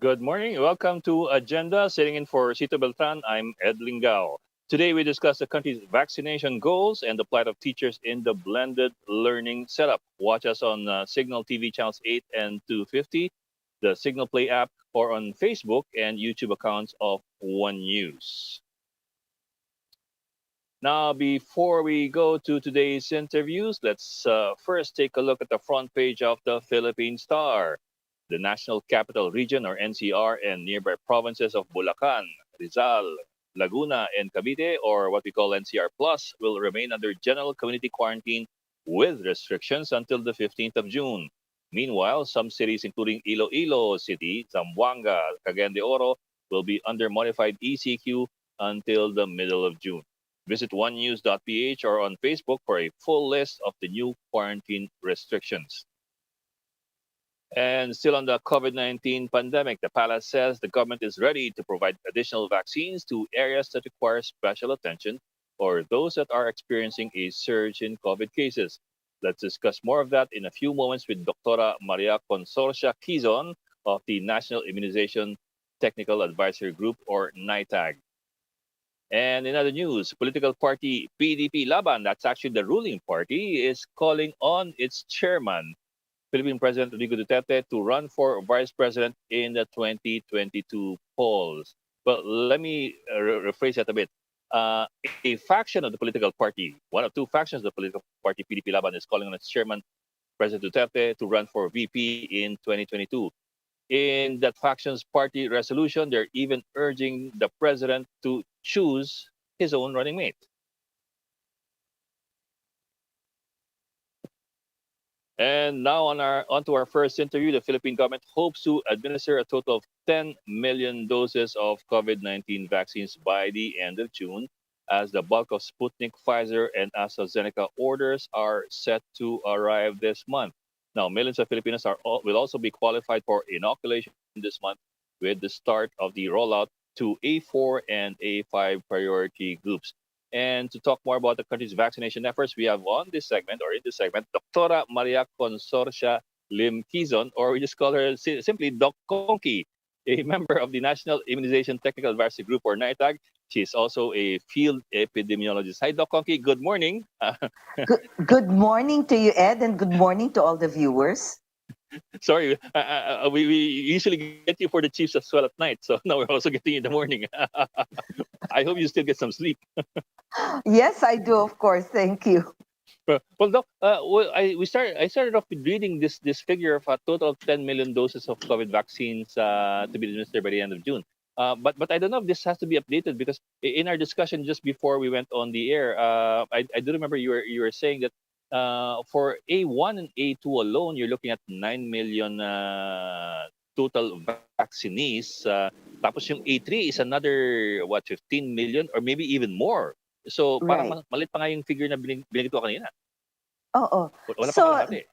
Good morning. Welcome to Agenda. Sitting in for Sito Beltran, I'm Ed Lingao. Today we discuss the country's vaccination goals and the plight of teachers in the blended learning setup. Watch us on Signal TV channels 8 and 250, the Signal Play app, or on Facebook and YouTube accounts of One News. Now, before we go to today's interviews, let's first take a look at the front page of the Philippine Star. The National Capital Region, or NCR, and nearby provinces of Bulacan, Rizal, Laguna, and Cavite, or what we call NCR Plus, will remain under general community quarantine with restrictions until the 15th of June. Meanwhile, some cities, including Iloilo City, Zamboanga, Cagayan de Oro, will be under modified ECQ until the middle of June. Visit onenews.ph or on Facebook for a full list of the new quarantine restrictions. And still on the COVID-19 pandemic, the palace says the government is ready to provide additional vaccines to areas that require special attention or those that are experiencing a surge in COVID cases. Let's discuss more of that in a few moments with Dr. Maria Consorcia Quizon of the National Immunization Technical Advisory Group, or NITAG. And in other news, political party PDP Laban, that's actually the ruling party, is calling on its chairman, Philippine President Rodrigo Duterte, to run for vice president in the 2022 polls. But let me rephrase that a bit. A faction of the political party, one of two factions of the political party, PDP Laban, is calling on its chairman, President Duterte, to run for VP in 2022. In that faction's party resolution, they're even urging the president to choose his own running mate. And now on to our first interview. The Philippine government hopes to administer a total of 10 million doses of COVID-19 vaccines by the end of June, as the bulk of Sputnik, Pfizer, and AstraZeneca orders are set to arrive this month. Now, millions of Filipinos will also be qualified for inoculation this month with the start of the rollout to A4 and A5 priority groups. And to talk more about the country's vaccination efforts, we have in this segment, Dr. Maria Consorcia LIM-QUIZON, or we just call her simply Doc Conky, a member of the National Immunization Technical Advisory Group, or NITAG. She's also a field epidemiologist. Hi, Doc Conky. Good morning. Good morning to you, Ed, and good morning to all the viewers. Sorry, we usually get you for the chiefs as well at night, so now we're also getting you in the morning. I hope you still get some sleep. Yes, I do, of course. Thank you. Well, Doc, I started off with reading this figure of a total of 10 million doses of COVID vaccines to be administered by the end of June. But I don't know if this has to be updated, because in our discussion just before we went on the air, I do remember you were saying that for A1 and A2 alone, you're looking at 9 million total vaccinees. Tapos yung A3 is another, 15 million or maybe even more. So parang Right. malit pa nga yung figure na binigay ko kanina. Oo. Wala pa So, kalahati.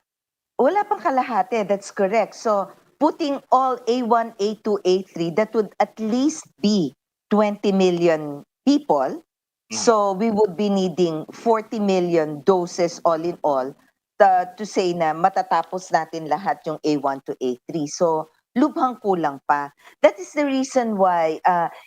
wala pang kalahati. That's correct. So, putting all A1, A2, A3, that would at least be 20 million people. So, we would be needing 40 million doses all in all to say na matatapos natin lahat yung A1 to A3. So, lubhang kulang pa. That is the reason why,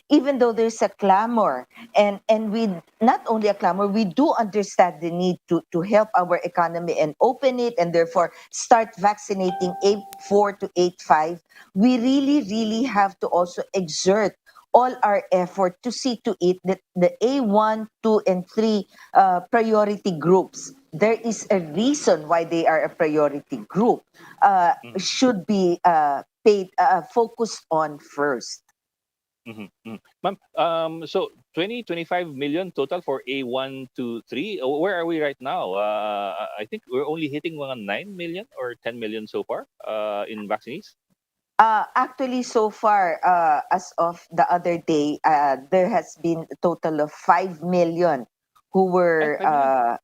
even though there's a clamor, and we, not only a clamor, we do understand the need to help our economy and open it, and therefore start vaccinating 8-4 to 8-5, we really, really have to also exert all our effort to see to it that the A1, 2, and 3 priority groups, there is a reason why they are a priority group, should be focused on first. Ma'am, so 25 million total for A1 to 3. Where are we right now? I think we're only hitting mga 9 million or 10 million so far in vaccines. Actually, so far, as of the other day, there has been a total of 5 million who Ay, were 5 million.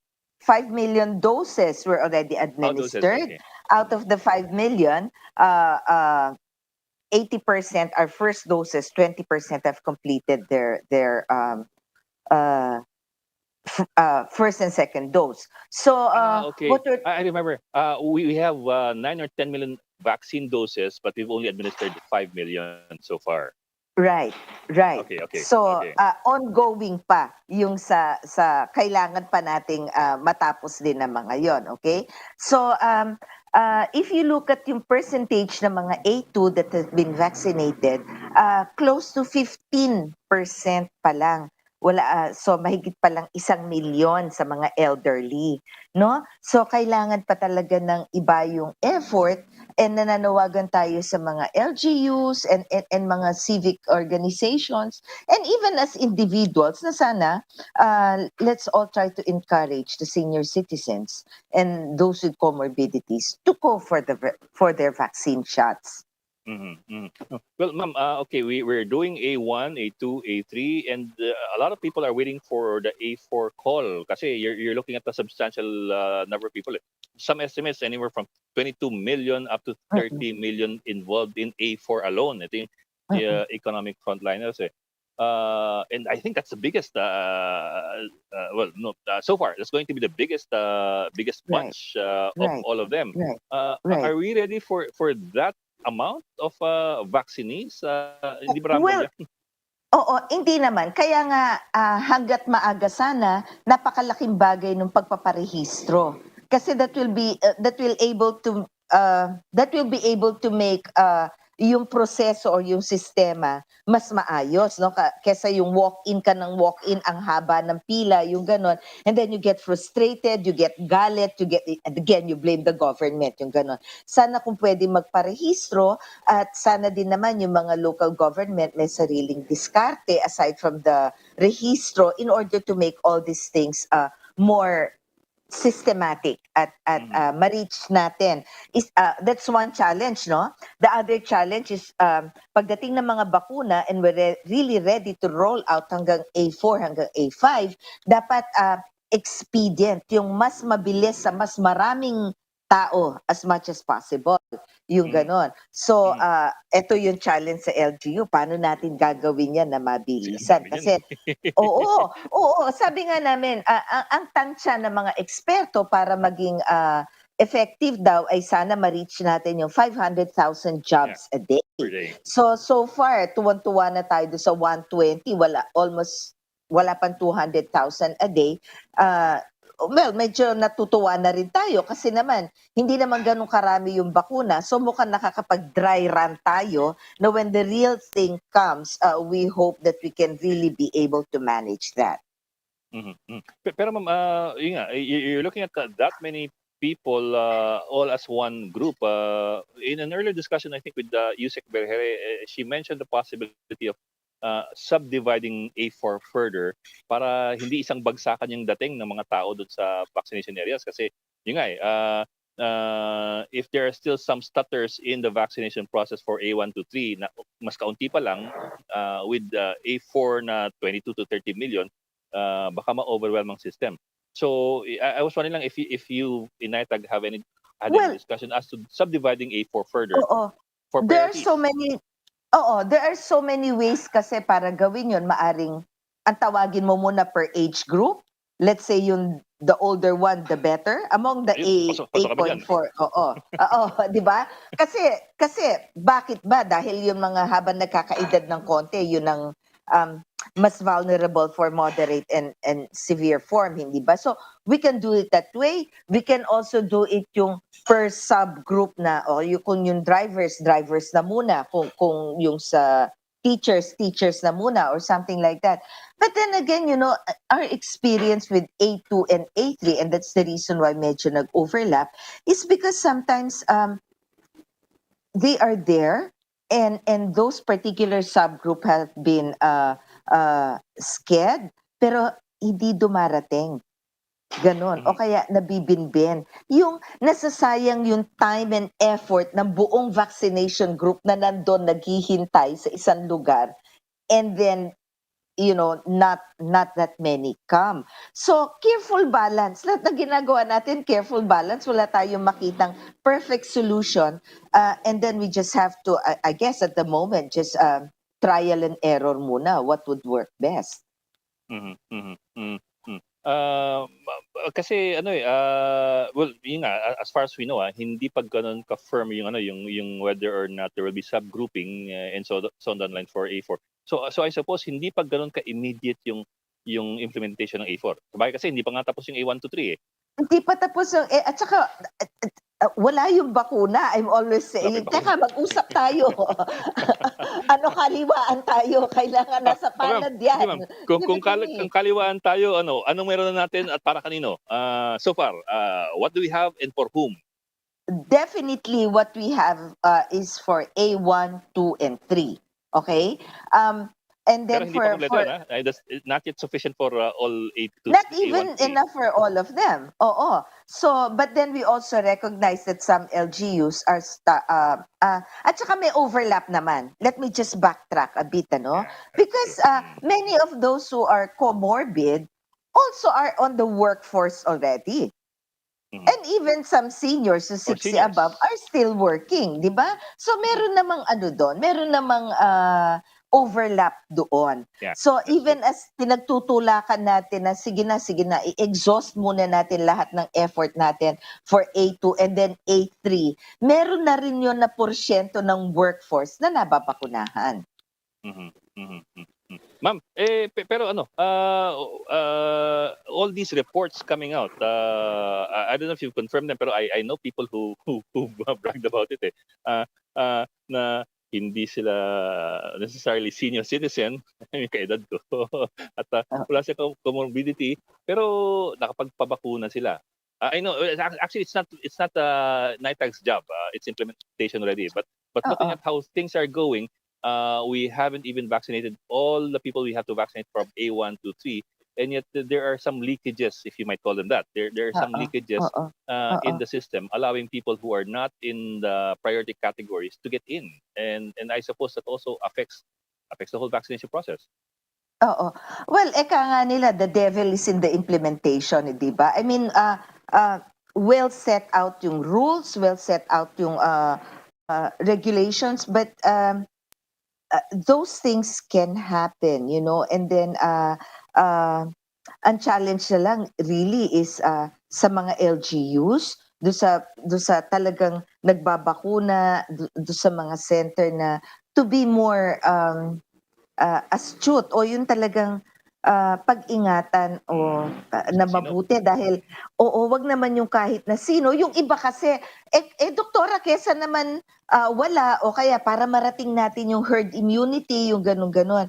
5 million doses were already Oh, doses. administered. Okay. Out of the 5 million, 80% are first doses, 20% have completed their uh, first and second dose. So, Okay. what we're I remember. We have 9 or 10 million vaccine doses, but we've only administered 5 million so far. Right, right. Okay. So, ongoing pa yung sa kailangan pa nating matapos din ng mga yon, okay? So, if you look at yung percentage ng mga A2 that has been vaccinated, close to 15% pa lang. So mahigit pa lang 1,000,000 sa mga elderly, no? So kailangan pa talaga ng iba yung effort, and nananawagan tayo sa mga LGUs and mga civic organizations and even as individuals na sana let's all try to encourage the senior citizens and those with comorbidities to go for their vaccine shots. Well, ma'am, okay, we're doing A1, A2, A3, and a lot of people are waiting for the A4 call kasi you're looking at a substantial number of people. Some estimates anywhere from 22 million up to 30 million involved in A4 alone. Ito yung economic frontliners. And I think that's the biggest. So far that's going to be the biggest bunch of all of them. Are we ready for that amount of vaccinees? Hindi ba Well, oo, hindi naman. Kaya nga hangga't maaga sana, napakalaking bagay ng pagpaparehistro. Kasi that will be able to make yung proseso or yung sistema mas maayos, no? Kesa yung walk-in ka ng walk-in, ang haba ng pila, yung ganon. And then you get frustrated, you get galit, and again, you blame the government, yung ganon. Sana kung pwede magparehistro, at sana din naman yung mga local government may sariling diskarte aside from the rehistro in order to make all these things more systematic at ma-reach natin. That's one challenge, no? The other challenge is pagdating ng mga bakuna and we're really ready to roll out hanggang A4, hanggang A5, dapat expedient, yung mas mabilis sa mas maraming tao as much as possible. Yung ganon. So, ito yung challenge sa LGU. Paano natin gagawin yan na mabilisan? Kasi, oo, sabi nga namin, ang tansya ng mga eksperto para maging effective daw ay sana ma-reach natin yung 500,000 jobs a day. So far, tuwan-tuwa na tayo sa 120, wala pang 200,000 a day. Well, medyo natutuwa na rin tayo kasi naman, hindi naman ganun karami yung bakuna. So mukhang nakakapag-dry run tayo na when the real thing comes, we hope that we can really be able to manage that. Pero ma'am, yun nga, you're looking at that many people all as one group. In an earlier discussion, I think with Yusek Berhere, she mentioned the possibility of subdividing A4 further para hindi isang bagsakan yung dating ng mga tao doon sa vaccination areas kasi yun nga if there are still some stutters in the vaccination process for A1 to 3 na mas kaunti pa lang with A4 na 22 to 30 million baka ma-overwhelm ang system. So I was wondering lang if you in NITAG have any discussion as to subdividing A4 further for priorities. There are so many ways kasi para gawin yun. Maaring ang tawagin mo muna per age group. Let's say the older one, the better. Among the 8.4. Di ba? Kasi bakit ba? Dahil yung mga habang nagkakaedad ng konti, yun ang mas vulnerable for moderate and severe form, hindi ba? So we can do it that way. We can also do it yung per subgroup na kung yung drivers na muna, kung yung sa teachers na muna or something like that. But then again, our experience with A2 and A3, and that's the reason why medyo nag-overlap, is because sometimes they are there and those particular subgroup have been scared pero hindi dumarating. Ganon. O kaya nabibinbin. Yung nasasayang yung time and effort ng buong vaccination group na nandun naghihintay sa isang lugar and then not that many come. So, careful balance. Lahat na ginagawa natin, careful balance. Wala tayong makitang perfect solution. And then we just have to, I guess at the moment, just trial and error muna. What would work best? Kasi ano well, yun nga, as far as we know, hindi pa gano'n ka-firm yung yung whether or not there will be subgrouping and so on the line for A4. So I suppose hindi pa gano'n ka-immediate yung implementation ng A4. Sabagay kasi hindi pa nga tapos yung A1 to 3 eh. Hindi pa tapos yung at saka wala yung bakuna. I'm always saying, Wala pa yung teka, mag-usap tayo. Ano, kaliwaan tayo. Kailangan nasa Ma'am, palad sige yan. ma'am. Kung Give kung it to kali me. kung kaliwaan tayo anong meron na natin at para kanino? So far, what do we have and for whom? Definitely what we have is for A1, 2, and 3. Okay? And Pero then hindi pa for kumpleto yan, that's not yet sufficient for all not A1 even to 3. enough for all of them. Oo. So, but then we also recognize that some LGUs are at saka may overlap naman. Let me just backtrack a bit, ano? Yeah, Because sige. many of those who are comorbid also are on the workforce already. Mhm. And even some seniors, so Or 60 seniors. above, are still working, di ba? So meron namang ano doon, meron namang overlap doon. Yeah, So that's true. even as pinagtutulakan natin na sige na, i-exhaust muna natin lahat ng effort natin for A2 and then A3, meron na rin yun na porsyento ng workforce na nababakunahan. Mhm, mhm, mhm. Ma'am, pero all these reports coming out, I don't know if you confirmed them, pero I know people who bragged about it na hindi sila necessarily senior citizen, yung kaedad ko, at wala silang comorbidity, pero nakapagpabakuna sila. I know, actually it's not NITAG's job, it's implementation already, but looking Oo. at how things are going, we haven't even vaccinated all the people we have to vaccinate from A1 to 3, and yet there are some leakages, if you might call them that. There are some Oo. leakages Oo. Oo. in the system, allowing people who are not in the priority categories to get in, and I suppose that also affects the whole vaccination process. Oo. Well, eka nga nila, the devil is in the implementation, di ba? I mean, well set out yung rules, well set out yung regulations, but those things can happen, and then ang challenge na lang really is sa mga LGUs, do sa talagang nagbabakuna, do sa mga center na to be more astute o yun talagang pag-ingatan o na Sino? mabuti dahil oo, wag naman yung kahit na sino. Yung iba kasi, doktora, kesa naman wala o kaya para marating natin yung herd immunity, yung ganun-ganon.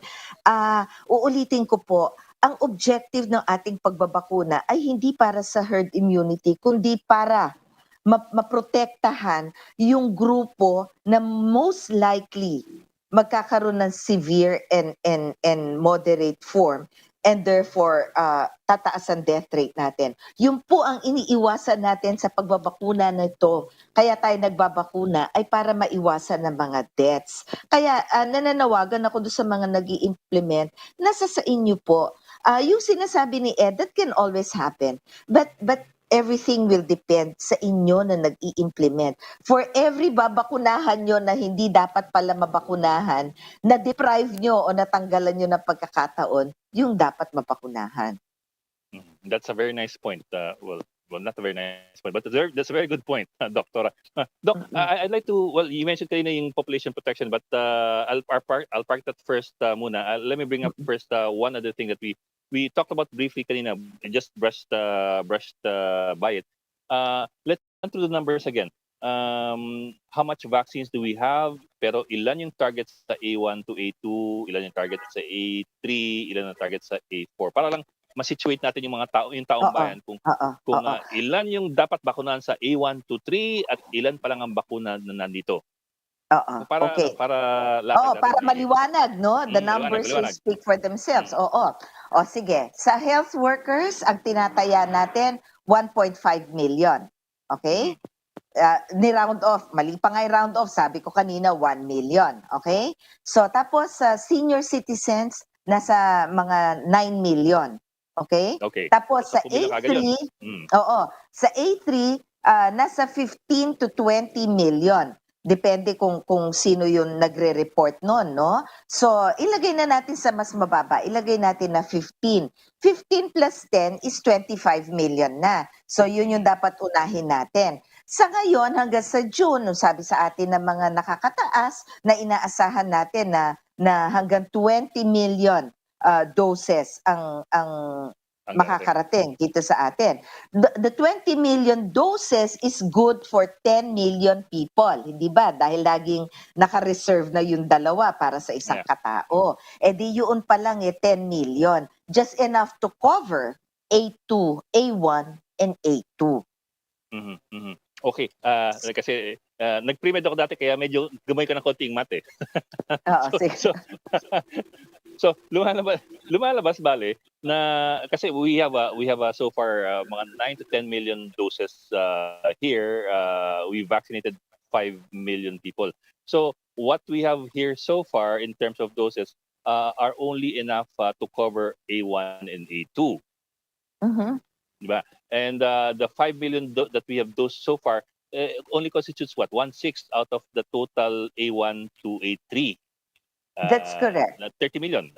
Uulitin ko po, ang objective ng ating pagbabakuna ay hindi para sa herd immunity, kundi para maprotektahan yung grupo na most likely magkakaroon ng severe and moderate form, and therefore tataas ang death rate natin. Yun po ang iniiwasan natin sa pagbabakuna nito. Kaya tayo nagbabakuna ay para maiwasan ng mga deaths. Kaya nananawagan ako doon sa mga nag-i-implement, nasa sa inyo po. Yung sinasabi ni Ed, that can always happen. But everything will depend sa inyo na nag-i-implement. For every babakunahan nyo na hindi dapat pala mabakunahan, na-deprive nyo o natanggalan nyo ng pagkakataon, yung dapat mabakunahan. That's a very nice point. Well, not a very nice point, but that's a very good point, Doctora. Doc, I'd like to, well, you mentioned kanina yung population protection, but I'll park that first muna. Let me bring up first one other thing that we talked about briefly kanina, just brushed by it. Let's run through the numbers again. How much vaccines do we have? Pero ilan yung targets sa A1 to A2, ilan yung targets sa A3, ilan yung targets sa A4. Para lang ma-situate natin yung taong bayan kung ilan yung dapat bakunahan sa A1 to 3 at ilan pa lang ang bakuna na nandito. Para Okay. para latag natin Para maliwanag, no? The numbers will maliwanag. speak for themselves. O sige. Sa health workers, ang tinataya natin 1.5 million. Okay? Ni-round off, mali pa nga round off, sabi ko kanina 1 million. Okay? So tapos sa senior citizens, nasa mga 9 million. Okay? Okay. Tapos sa 10 million A3, kagad yun. sa A3, nasa 15 to 20 million. Depende kung sino yung nagre-report noon, no? So, ilagay na natin sa mas mababa. Ilagay natin na 15. 15 plus 10 is 25 million na. So, yun yung dapat unahin natin. Sa ngayon, hanggang sa June, nung sabi sa atin ng mga nakakataas, na inaasahan natin na hanggang 20 million doses ang makakarating dito sa atin. The 20 million doses is good for 10 million people, hindi ba? Dahil laging naka-reserve na yung dalawa para sa isang katao. Eh di yun pa lang 10 million. Just enough to cover A2, A1, and A2. Okay, kasi nag-pre-med ako dati kaya medyo gumay ka ng konting math eh. So lumalabas bale na kasi we have so far mga 9 to 10 million doses here. We vaccinated 5 million people. So what we have here so far in terms of doses are only enough to cover A1 and A2. Diba? And the 5 million that we have dosed so far only constitutes what? 1/6 out of the total A1 to A3. That's correct. 30 million.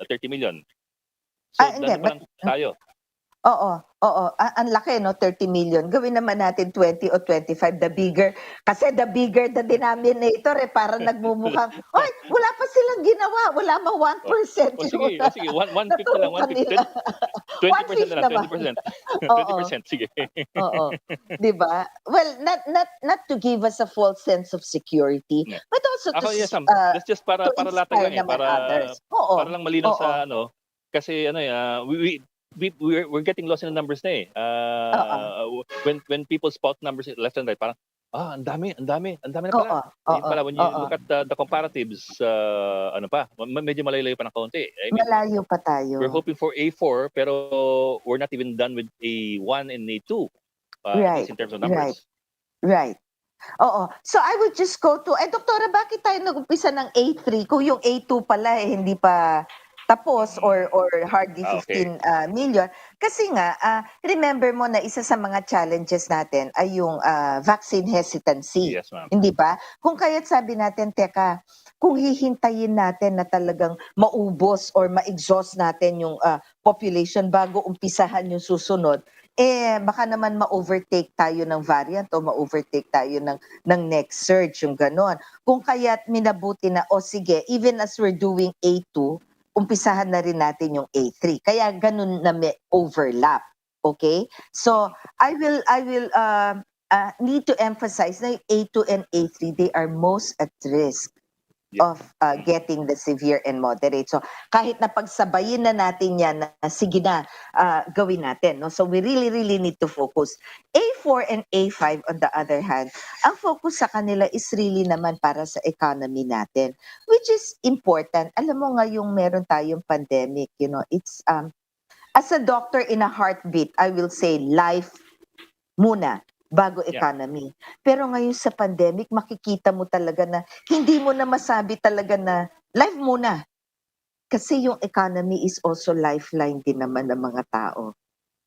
So, hindi, pa lang tayo. Oo. Ang laki, no? 30 million. Gawin naman natin 20 o 25, the bigger. Kasi the bigger the denominator, parang nagmumukhang, oy, wala pa silang ginawa. Wala mang 1%. Sige, 1/5 na lang, 1/5. 20% na lang, 20%. 20%, sige. Oo. Diba? Well, not to give us a false sense of security, but also that's just para latag lang para lang malinaw sa kasi we're getting lost in the numbers na when people spout numbers left and right, parang ang dami na pala. Pala when you look at the comparatives, medyo malayo pa ng kaunti. Malayo pa tayo. We're hoping for A4 pero we're not even done with A1 and A2 right. in terms of numbers. Right. Oo. So I would just go to, Doktora, bakit tayo nag-umpisa ng A3 kung yung A2 pala hindi pa tapos or hardly 15 million? Kasi nga, remember mo na isa sa mga challenges natin ay yung vaccine hesitancy. Yes, ma'am. Hindi ba? Kung kaya't sabi natin, teka, kung hihintayin natin na talagang maubos or ma-exhaust natin yung population bago umpisahan yung susunod, baka naman ma-overtake tayo ng variant o ma-overtake tayo ng next surge, yung ganon. Kung kaya't minabuti na, sige, even as we're doing A2, umpisahan na rin natin yung A3. Kaya ganun na may overlap. Okay? So, I will need to emphasize na yung A2 and A3, they are most at risk of getting the severe and moderate. So, kahit na pagsabayin na natin yan, sige na, gawin natin. No? So, we really need to focus. A4 and A5, on the other hand, ang focus sa kanila is really naman para sa economy natin, which is important. Alam mo nga yung meron tayong pandemic, it's, as a doctor in a heartbeat, I will say life muna bago economy. Pero ngayon sa pandemic, makikita mo talaga na hindi mo na masabi talaga na life muna. Kasi yung economy is also lifeline din naman ng mga tao.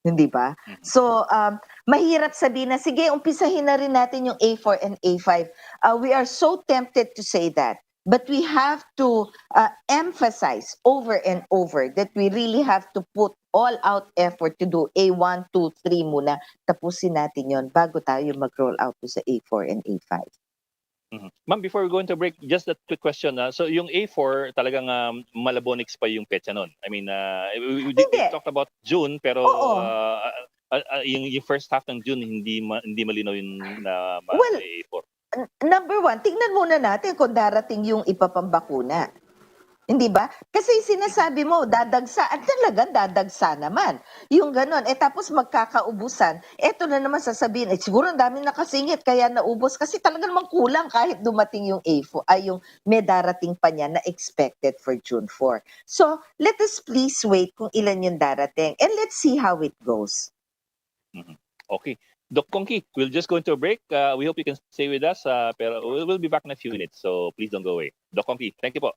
Hindi ba? So, mahirap sabihin na, sige, umpisahin na rin natin yung A4 and A5. We are so tempted to say that. But we have to emphasize over and over that we really have to put all-out effort to do A1, 2, 3 muna. Tapusin natin yon bago tayo mag-roll out to sa A4 and A5. Ma'am, before we go into break, just a quick question. So yung A4, talagang Malabonix pa yung petsa nun. I mean, we talked about June, pero yung first half ng June, hindi malinaw yung A4. Number one, tingnan muna natin kung darating yung ipapambakuna. Hindi ba? Kasi sinasabi mo, dadagsa, at talagang dadagsa naman. Yung ganon, tapos magkakaubusan. Eto na naman sasabihin, siguro ang dami nakasingit, kaya naubos. Kasi talaga naman kulang kahit dumating yung A4, yung may darating pa niya na expected for June 4. So, let us please wait kung ilan yung darating. And let's see how it goes. Okay. Doc Conky, we'll just go into a break. We hope you can stay with us, pero we'll be back in a few minutes, so please don't go away. Doc Conky, thank you po.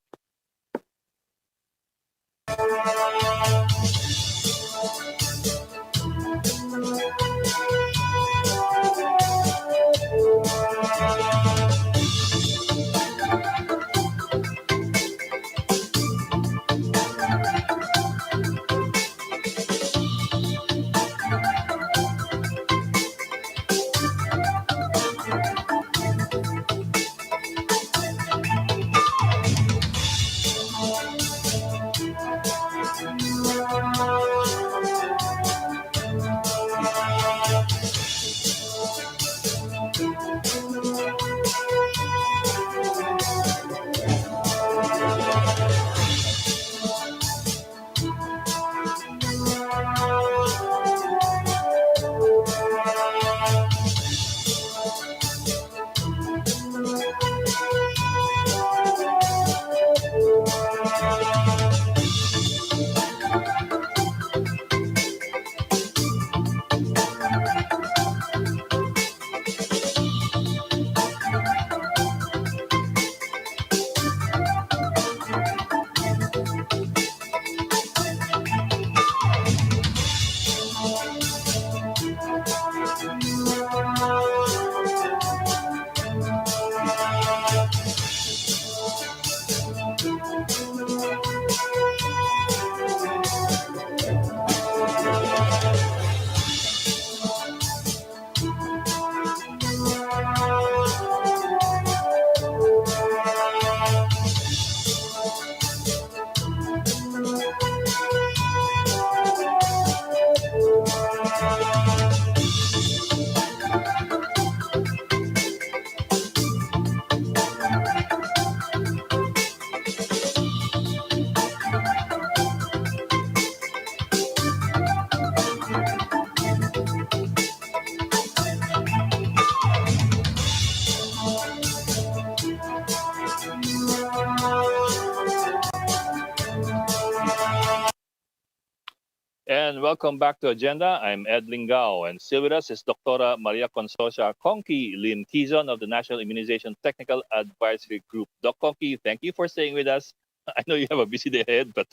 welcome back to Agenda. I'm Ed Lingao, and still with us is Dr. Maria Consorcia LIM-QUIZON of the National Immunization Technical Advisory Group. Doc Conky, thank you for staying with us. I know you have a busy day ahead, but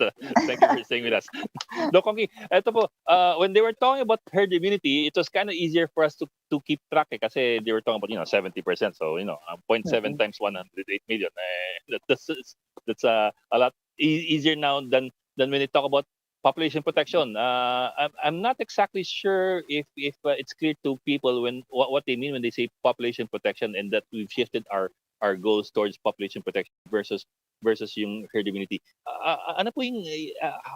thank you for staying with us. Doc Conky, eto po, when they were talking about herd immunity, it was kind of easier for us to keep track kasi they were talking about 70%. So 0.7 times 108 million. That's a lot easier now than when they talk about population protection. I'm not exactly sure if it's clear to people when what they mean when they say population protection, and that we've shifted our goals towards population protection versus yung herd immunity. Ano po yung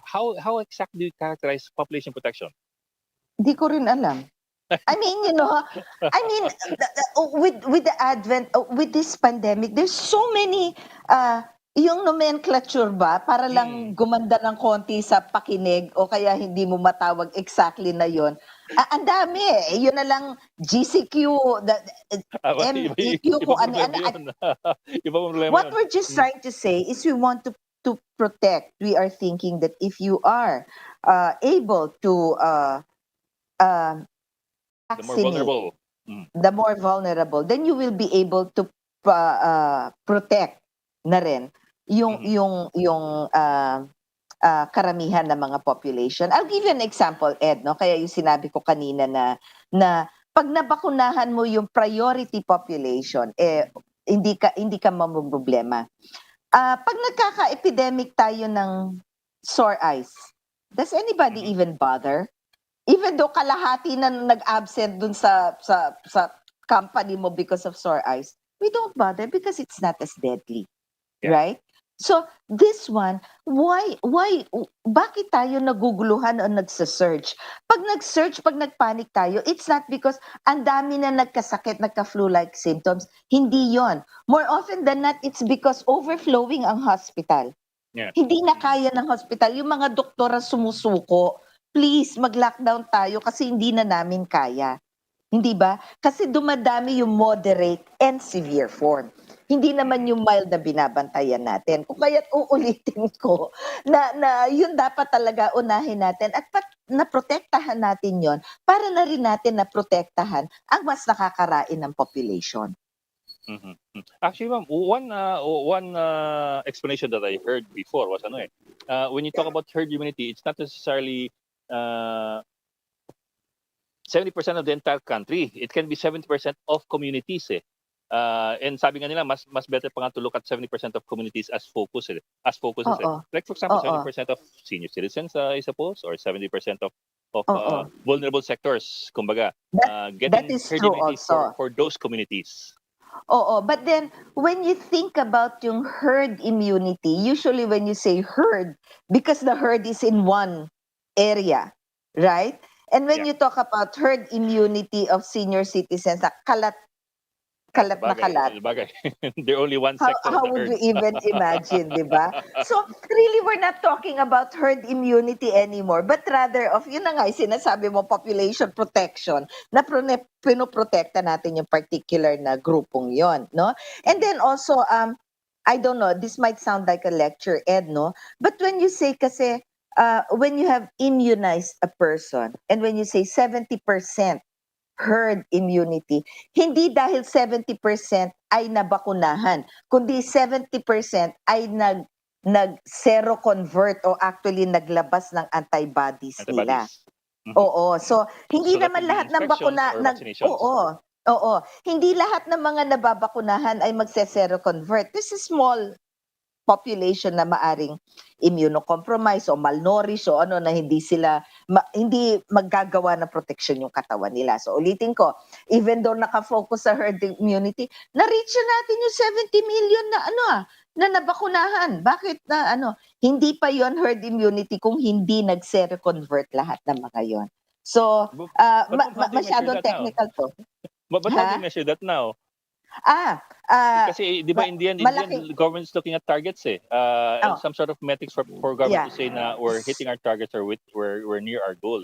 how exactly do you characterize population protection? Di ko rin alam. I mean, with the advent, with this pandemic, there's so many, yung nomenclature ba, para lang gumanda ng konti sa pakinig o kaya hindi mo matawag exactly na yon. Ang dami eh. Yun na lang GCQ, MEQ, kung ano. What we're just trying to say is we want to protect. We are thinking that if you are able to vaccinate the more vulnerable, then you will be able to protect na rin yung karamihan ng mga population. I'll give you an example, Ed, no? Kaya yung sinabi ko kanina na pag nabakunahan mo yung priority population, hindi ka mamumroblema. Pag nagkaka-epidemic tayo ng sore eyes, does anybody even bother? Even though kalahati na nag-absent dun sa company mo because of sore eyes, we don't bother because it's not as deadly. Yeah. Right? So, this one, bakit tayo naguguluhan o nagsa-search? Pag nag-search, pag nagpanic tayo, it's not because ang dami na nagkasakit, nagka-flu-like symptoms. Hindi yon. More often than not, it's because overflowing ang hospital. Yeah. Hindi na kaya ng hospital. Yung mga doktor ang sumusuko, please, mag-lockdown tayo kasi hindi na namin kaya. Hindi ba? Kasi dumadami yung moderate and severe form. Hindi naman yung mild na binabantayan natin. Kung kaya't uulitin ko na yun dapat talaga unahin natin at naprotektahan natin yon para na rin natin naprotektahan ang mas nakakarain ng population. Mm-hmm. Actually, ma'am, one explanation that I heard before was when you talk about herd immunity, it's not necessarily 70% of the entire country. It can be 70% of communities. And sabi nga nila, mas better pa nga to look at 70% of communities as focus. Like for example, 70% of senior citizens, I suppose, or 70% of vulnerable sectors. Kumbaga, that is herd true immunity also for those communities. But then when you think about yung herd immunity, usually when you say herd, because the herd is in one area, right? And when you talk about herd immunity of senior citizens, kalat na kalat. They're only one sector. How would you even imagine, di ba? So really, we're not talking about herd immunity anymore, but rather of, yun na nga, sinasabi mo, population protection, na pinoprotekta natin yung particular na grupong yon, no? And then also, I don't know, this might sound like a lecture, Ed, no? But when you say kasi, when you have immunized a person, and when you say 70% herd immunity, hindi dahil 70% ay nabakunahan, kundi 70% ay nag zero-convert o actually naglabas ng antibodies nila. Oo. So, hindi naman lahat ng hindi lahat ng mga nababakunahan ay magse-zero-convert. This is small population na maaring immunocompromised o malnourished o na hindi sila hindi maggagawa ng protection yung katawan nila. So ulitin ko, even though naka-focus sa herd immunity, na-reach natin yung 70 million na nabakunahan. Bakit na hindi pa yon herd immunity kung hindi nag-seroconvert lahat ng mga yon. So masyadong technical to. But how do you measure that now? Kasi di ba in the end, government's looking at targets and some sort of metrics for government to say na we're hitting our targets or we're near our goal.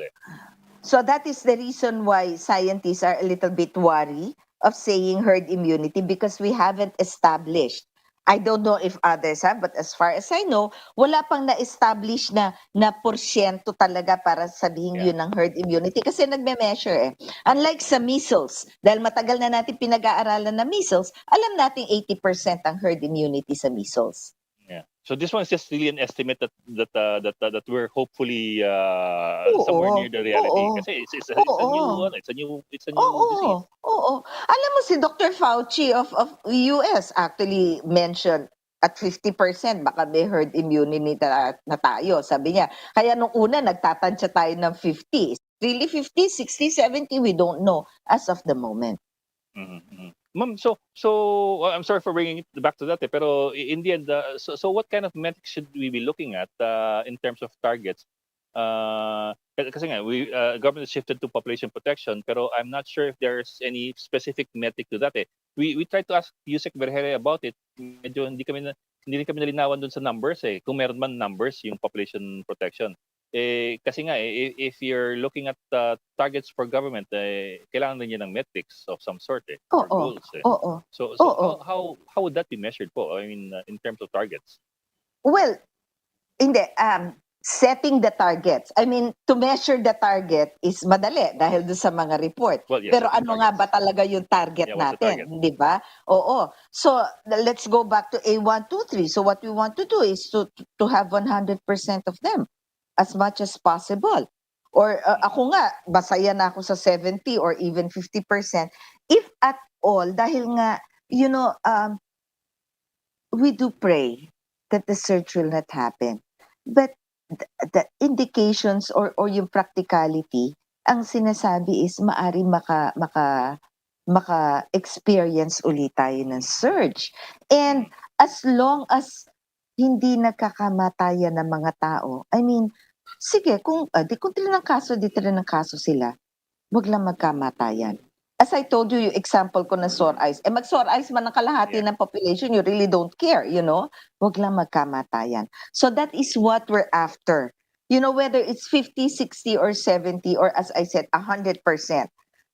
So that is the reason why scientists are a little bit worried of saying herd immunity, because we haven't established I don't know if others have, but as far as I know, wala pang na-establish na porsyento talaga para sabihin Yeah. yun ng herd immunity kasi nagme-measure eh. Unlike sa measles, dahil matagal na natin pinag-aaralan na measles, alam nating 80% ang herd immunity sa measles. Yeah. So this one is just really an estimate that we're hopefully somewhere Oo, near the reality. oo, Kasi it's a oo. it's a new disease. Oo. Alam mo si Dr. Fauci of US actually mentioned at 50% baka may herd immunity na tayo, sabi niya. Kaya nung una nagtatansya tayo ng 50. Really 50, 60, 70, we don't know as of the moment. Ma'am, so I'm sorry for bringing it back to that, pero in the end, so what kind of metrics should we be looking at in terms of targets? Kasi nga, government has shifted to population protection, pero I'm not sure if there's any specific metric to that. We tried to ask Yusek Berhere about it. Medyo hindi rin kami nalinawan dun sa numbers kung meron man numbers yung population protection. Kasi nga if you're looking at targets for government, kailangan din yan ng metrics of some sort or Oo, goals. oo, So oo. how would that be measured po? I mean, in terms of targets. Well, hindi, setting the targets. I mean, to measure the target is madali dahil doon sa mga report. Well, yes, Pero setting ano nga ba targets. talaga yung target Yeah, what's the target? natin, di ba? Oo. So, let's go back to A1, 2, 3. So, what we want to do is to have 100% of them as much as possible. Or ako nga, masaya na ako sa 70 or even 50%. If at all, dahil nga, you know, we do pray that the surge will not happen. But the indications or yung practicality, ang sinasabi is maari maka-experience ulit tayo ng surge. And as long as hindi nagkakamataya ng mga tao, I mean, sige, kung tila ng kaso, di tila ng kaso sila, wag lang magkamatayan. As I told you, yung example ko ng sore eyes, mag-sore eyes man ang kalahati ng population, you really don't care, you know? Wag lang magkamatayan. So that is what we're after. You know, whether it's 50, 60, or 70, or as I said, 100%,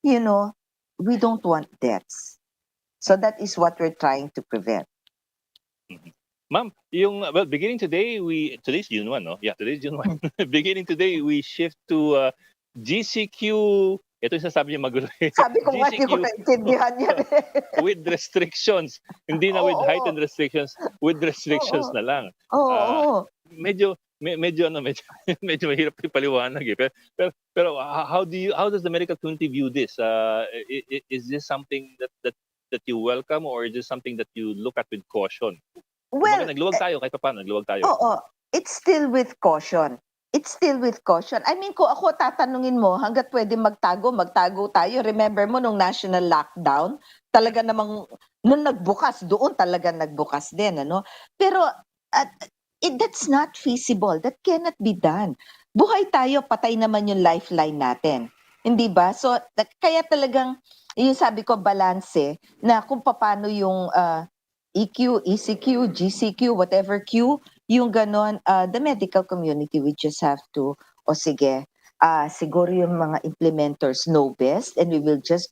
you know, we don't want deaths. So that is what we're trying to prevent. Ma'am, beginning today, today's June 1, no? Yeah, today's June 1. Beginning today, we shift to GCQ. Ito yung sasabi niya magulo. Sabi ko nga, hindi ko GCQ naintindihan yan. with restrictions. Hindi na with heightened restrictions, with restrictions na lang. Oo. Medyo mahirap ipaliwanag pero how does the medical community view this? Is this something that you welcome, or is this something that you look at with caution? Well, nagluwag tayo kahit paano, nagluwag tayo. Oo, it's still with caution. It's still with caution. I mean, kung ako tatanungin mo, hangga't pwede magtago tayo. Remember mo nung national lockdown, talaga namang, nung nagbukas, doon talaga nagbukas din, ano? Pero, that's not feasible. That cannot be done. Buhay tayo, patay naman yung lifeline natin. Hindi ba? So, kaya talagang, yung sabi ko, balanse, na kung paano yung EQ, ECQ, GCQ, whatever Q, yung ganon, the medical community, we just have to, sige, siguro yung mga implementers know best, and we will just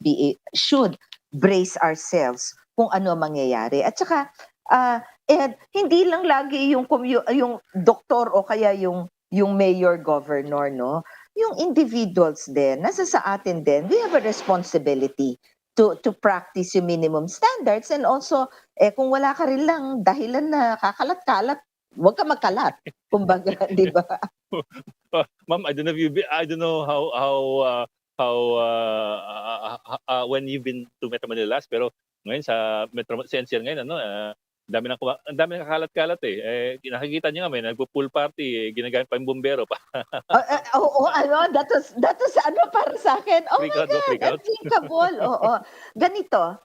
should brace ourselves kung ano mangyayari. At saka, and hindi lang lagi yung doktor o kaya yung mayor, governor, no? Yung individuals din, nasa sa atin din, we have a responsibility to practice yung minimum standards, and also kung wala ka rin lang dahilan na kakalat-kalat, huwag ka magkalat. Kumbaga, di ba? Ma'am, I don't know how when you've been to Metro Manila last, pero ngayon sa Metro NCR ngayon, ang dami ng kakalat-kalat nakikita niyo nga may nagpo-pool party, ginagamit pa yung bumbero pa. Oo, that was para sa akin. Oh Freak my out ba? God, Freak out? unthinkable. Oo. Ganito,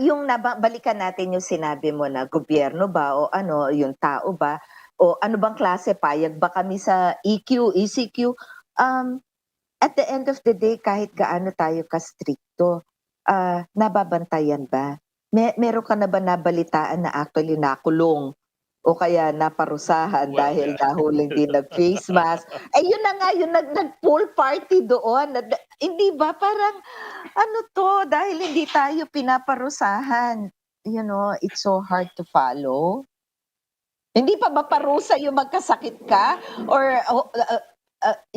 yung balikan natin yung sinabi mo na gobyerno ba o yung tao ba o ano bang klase, payag ba kami sa EQ, ECQ? At the end of the day, kahit gaano tayo ka-stricto, nababantayan ba? Meron ka na ba nabalitaan na actually nakulong o kaya naparusahan dahil dahil hindi nag-face mask? Yun na nga, yung nag-pool party doon. Hindi ba? Parang, dahil hindi tayo pinaparusahan. it's so hard to follow. Hindi pa ba parusa yung magkasakit ka? Or,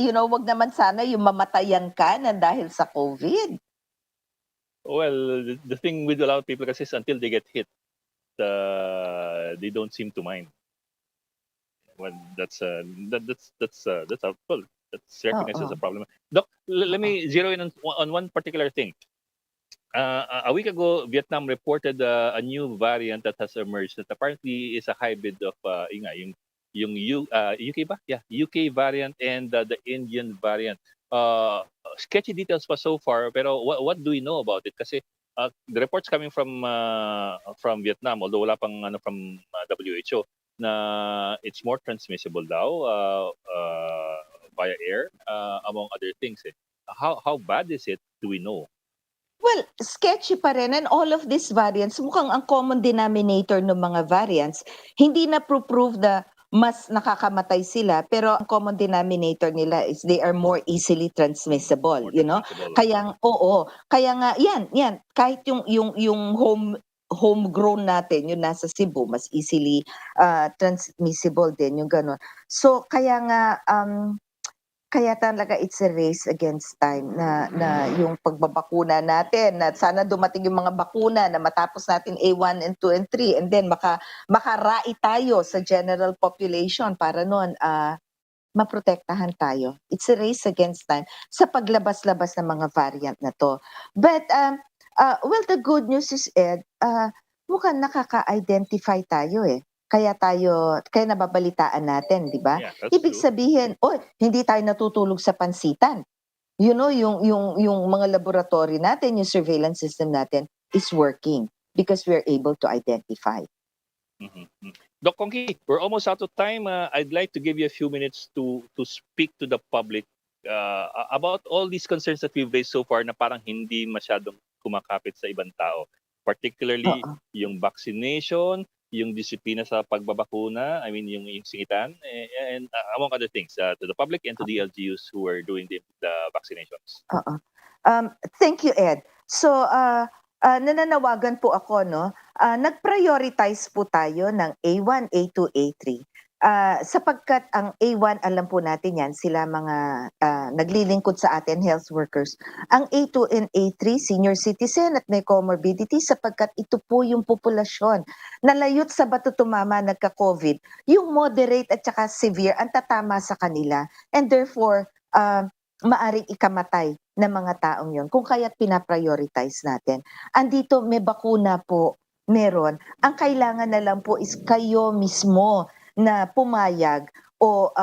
wag naman sana yung mamatayan ka na dahil sa COVID. Well, the thing with a lot of people kasi is until they get hit, they don't seem to mind. Well, that's well, that's recognized as a problem. Doc, let me zero in on one particular thing. A week ago, Vietnam reported a new variant that has emerged that apparently is a hybrid of UK ba? Yeah, UK variant and the Indian variant. Sketchy details pa so far, pero what do we know about it? Kasi the reports coming from Vietnam, although wala pang from WHO, na it's more transmissible daw via air, among other things. How bad is it? Do we know? Well, sketchy pa rin, and all of these variants, mukhang ang common denominator ng mga variants, hindi na prove na mas nakakamatay sila, pero ang common denominator nila is they are more easily transmissible, Transmissible. Kaya nga yan, kahit yung homegrown natin, yung nasa Cebu, mas easily transmissible din yung gano'n. So kaya nga kaya talaga it's a race against time na yung pagbabakuna natin, na sana dumating yung mga bakuna na matapos natin A1 and 2 and 3, and then makarai tayo sa general population para noon maprotektahan tayo. It's a race against time sa paglabas-labas ng mga variant na to. But well, the good news is, Ed, mukhang nakaka-identify tayo Kaya nababalitaan natin, di ba? Yeah, that's Ibig true. sabihin, hindi tayo natutulog sa pansitan. Yung mga laboratory natin, yung surveillance system natin is working because we're able to identify. Mm-hmm. Doc Conky, we're almost out of time. I'd like to give you a few minutes to speak to the public about all these concerns that we've raised so far na parang hindi masyadong kumakapit sa ibang tao. Particularly yung vaccination, yung disiplina sa pagbabakuna, yung singitan, and among other things, to the public and to the LGUs who are doing the vaccinations. Thank you, Ed. So, nananawagan po ako, nag-prioritize po tayo ng A1, A2, A3. Sapagkat ang A1, alam po natin yan, sila mga naglilingkod sa atin, health workers. Ang A2 and A3, senior citizen at may comorbidity, sapagkat ito po yung populasyon na layot sa bato tumama, nagka-COVID. Yung moderate at saka severe, ang tatama sa kanila. And therefore, maaring ikamatay ng mga taong yon kung kaya't pinaprioritize natin. Andito may bakuna po, meron. Ang kailangan na lang po is kayo mismo na pumayag o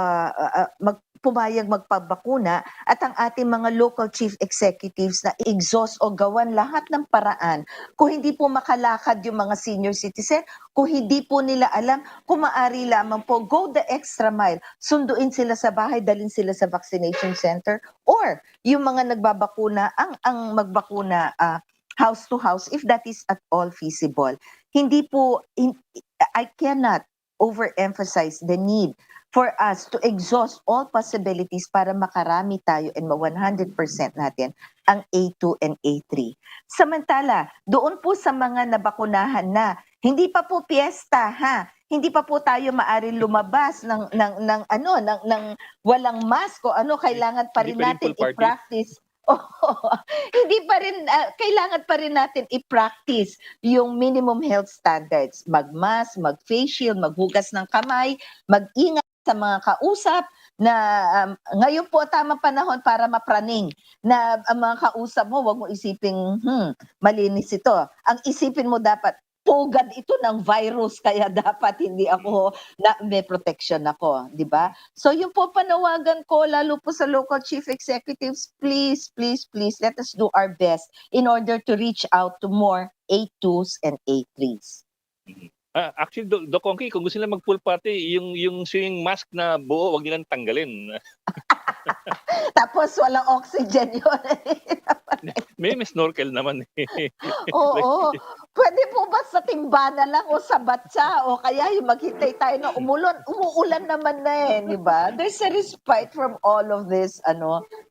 pumayag magpabakuna, at ang ating mga local chief executives na exhaust o gawan lahat ng paraan. Kung hindi po makalakad yung mga senior citizen, kung hindi po nila alam, kung maaari lamang po, go the extra mile. Sunduin sila sa bahay, dalhin sila sa vaccination center, or yung mga nagbabakuna, ang magbakuna house to house, if that is at all feasible. I cannot overemphasize the need for us to exhaust all possibilities para makarami tayo and 100% natin ang A2 and A3. Samantala, doon po sa mga nabakunahan na, hindi pa po piyesta, hindi pa po tayo maaring lumabas ng walang mask o kailangan pa rin natin i-practice. Hindi pa rin, kailangan pa rin natin i-practice yung minimum health standards. Mag-mask, mag-face shield, maghugas ng kamay, mag-ingat sa mga kausap na ngayon po tamang panahon para mapraning na ang mga kausap mo, wag mo isiping malinis ito. Ang isipin mo dapat, pugad ito ng virus, kaya dapat hindi ako may protection ako, di ba? So yung po panawagan ko, lalo po sa local chief executives, please, please, please, let us do our best in order to reach out to more A2s and A3s. Actually, Doc Conky, kung gusto nila mag-pool party, yung swimming mask na buo, wag nilang tanggalin. Tapos walang oxygen yun. May snorkel naman. Oo. Pwede po ba sa timba na lang o sa batsa, o kaya yung maghintay tayo na umuulan naman na di ba? There's a respite from all of this,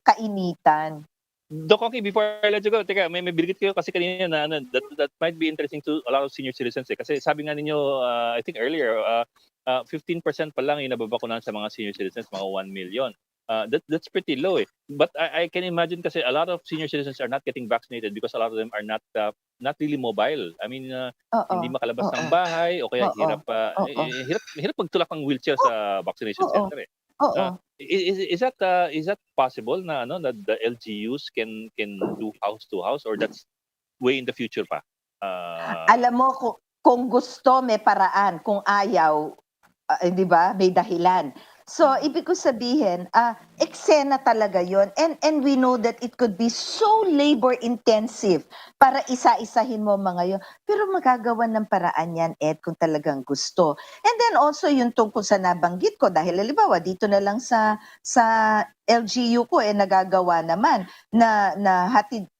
kainitan. Doc Oki, before I let you go, teka, may binigit kayo kasi kanina na ano, that might be interesting to a lot of senior citizens eh. Kasi sabi nga ninyo, I think earlier, 15% pa lang yung nababakunahan sa mga senior citizens, mga 1 million. That's pretty low eh. But I can imagine kasi a lot of senior citizens are not getting vaccinated because a lot of them are not really mobile. I mean, Oo, hindi makalabas ng oo, bahay o kaya oo, oo, hirap magtulak ng wheelchair sa vaccination oo, center eh. oo. Is that possible na ano na the LGUs can do house to house or that's way in the future pa? Alam mo kung gusto may paraan, kung ayaw, 'di ba, may dahilan. So ibig ko sabihin, eksena talaga 'yon and we know that it could be so labor intensive para isa-isahin mo mga 'yon. Pero magagawan ng paraan 'yan, Ed, kung talagang gusto. And then also yung tungkol sa nabanggit ko dahil halimbawa dito na lang sa LGU ko, nagagawa naman na hatid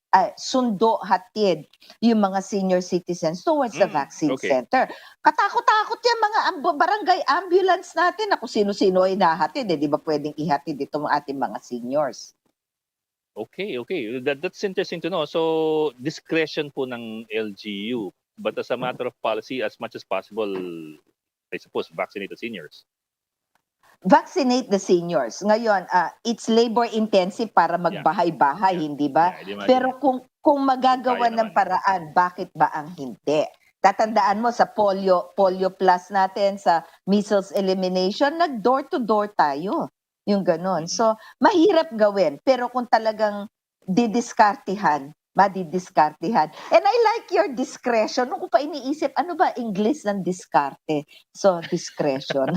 sundo hatid yung mga senior citizens towards the vaccine Okay. center. Katakot-takot yan mga barangay ambulance natin na kung sino-sino ay nahatid, di ba pwedeng ihatid itong ating mga seniors? Okay. That's interesting to know. So discretion po ng LGU, but as a matter of policy, as much as possible, I suppose vaccinate the seniors. Vaccinate the seniors. Ngayon, it's labor intensive para magbahay-bahay, hindi ba? Yeah, I'd imagine. Pero kung magagawa Kaya ng naman. paraan, bakit ba ang hindi? Tatandaan mo sa polio plus natin, sa measles elimination, nag-door to door tayo. Yung ganon. So, mahirap gawin. Pero kung talagang madidiskartihan. And I like your discretion. Nung ko pa iniisip, ano ba English ng diskarte? So, discretion.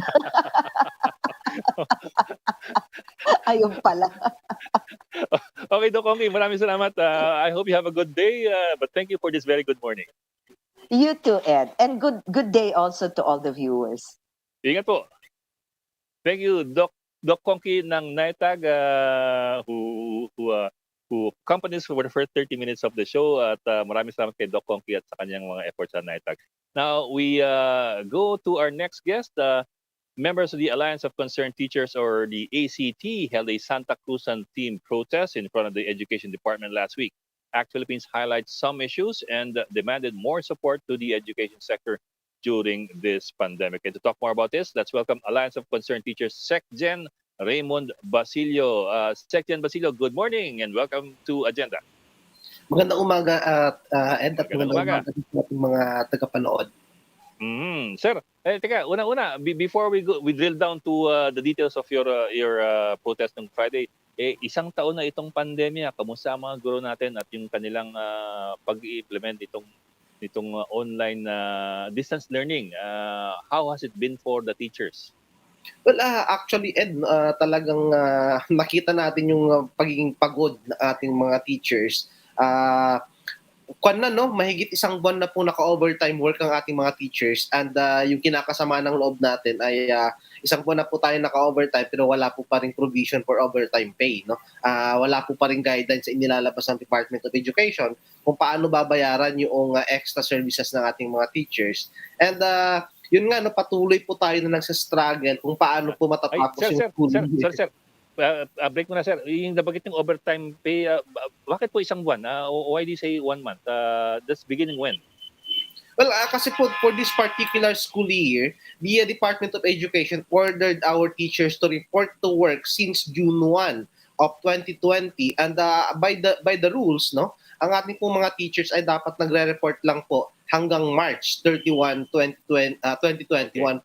Ayun pala. Okay, Doc Ongki, maraming salamat. I hope you have a good day, but thank you for this very good morning. You too, Ed. And good day also to all the viewers. Ingat po. Thank you, Doc Ongki ng NITAG, who accompanies for the first 30 minutes of the show. At maraming salamat kay Doc Ongki at sa kanyang mga efforts sa NITAG. Now, we go to our next guest. Members of the Alliance of Concerned Teachers, or the ACT, held a Santa Cruzan-themed protest in front of the Education Department last week. ACT Philippines highlights some issues and demanded more support to the education sector during this pandemic. And to talk more about this, let's welcome Alliance of Concerned Teachers SecGen Raymond Basilio. SecGen Basilio, good morning and welcome to Agenda. Magandang umaga, Ed, at magandang umaga sa ating mga tagapanood. Sir, teka, una-una, before we drill down to the details of your protest ng Friday, isang taon na itong pandemya. Kamusta ang mga guro natin at yung kanilang pag-i-implement itong online distance learning? How has it been for the teachers? Well, actually, Ed, talagang nakita natin yung pagiging pagod ng ating mga teachers. Mahigit isang buwan na po naka-overtime work ang ating mga teachers, and yung kinakasama ng loob natin ay isang buwan na po tayo naka-overtime pero wala po pa rin provision for overtime pay. No? Wala po pa rin guidance sa inilalabas ng Department of Education kung paano babayaran yung extra services ng ating mga teachers. And yun nga, patuloy po tayo na nagsa-struggle kung paano po matatapos yung school year. Sir. Break mo na, sir. Yung nabanggit ng overtime pay, bakit po isang buwan? Why do you say 1 month? That's beginning when? Well, kasi po for this particular school year, the Department of Education ordered our teachers to report to work since June 1 of 2020. And by the rules, no, ang ating po mga teachers ay dapat nagre-report lang po hanggang March 31, 2021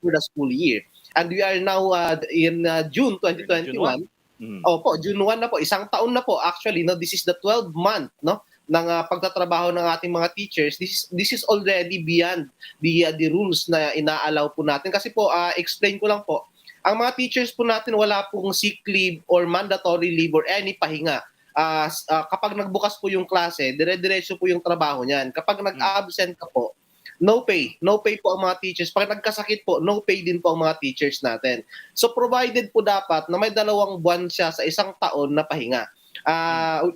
for the school year. And we are now in June 2021. Opo, June 1 na po, isang taon na po actually. No, this is the 12th month, no, ng pagtatrabaho ng ating mga teachers. This is already beyond the rules na inaalaw po natin. Kasi po, explain ko lang po, ang mga teachers po natin wala pong sick leave or mandatory leave or any pahinga. Kapag nagbukas po yung klase, dire-diretso po yung trabaho niyan. Kapag nag-absent ka po, no pay po ang mga teachers. Pag nagkasakit po, no pay din po ang mga teachers natin. So provided po dapat na may 2 buwan siya sa isang taon na pahinga.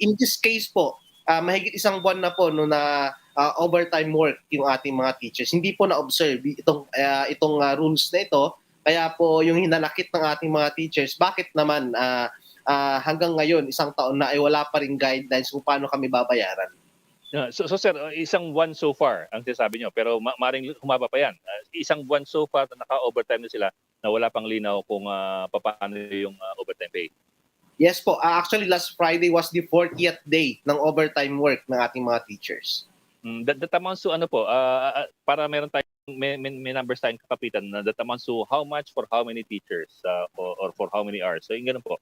In this case po, mahigit isang buwan na po na overtime work yung ating mga teachers. Hindi po na-observe itong rules na ito. Kaya po yung hinanakit ng ating mga teachers, bakit naman hanggang ngayon, isang taon na, ay wala pa rin guidelines kung paano kami babayaran. So sir, isang buwan so far ang sinasabi nyo, pero maring humaba pa yan. Isang buwan so far na naka-overtime na sila na wala pang linaw kung paano yung overtime pay. Yes po, actually last Friday was the 40th day ng overtime work ng ating mga teachers. That amounts to ano po, para meron tayong may numbers tayong kakapitan na that amounts to how much for how many teachers or for how many hours. So yung ganun po.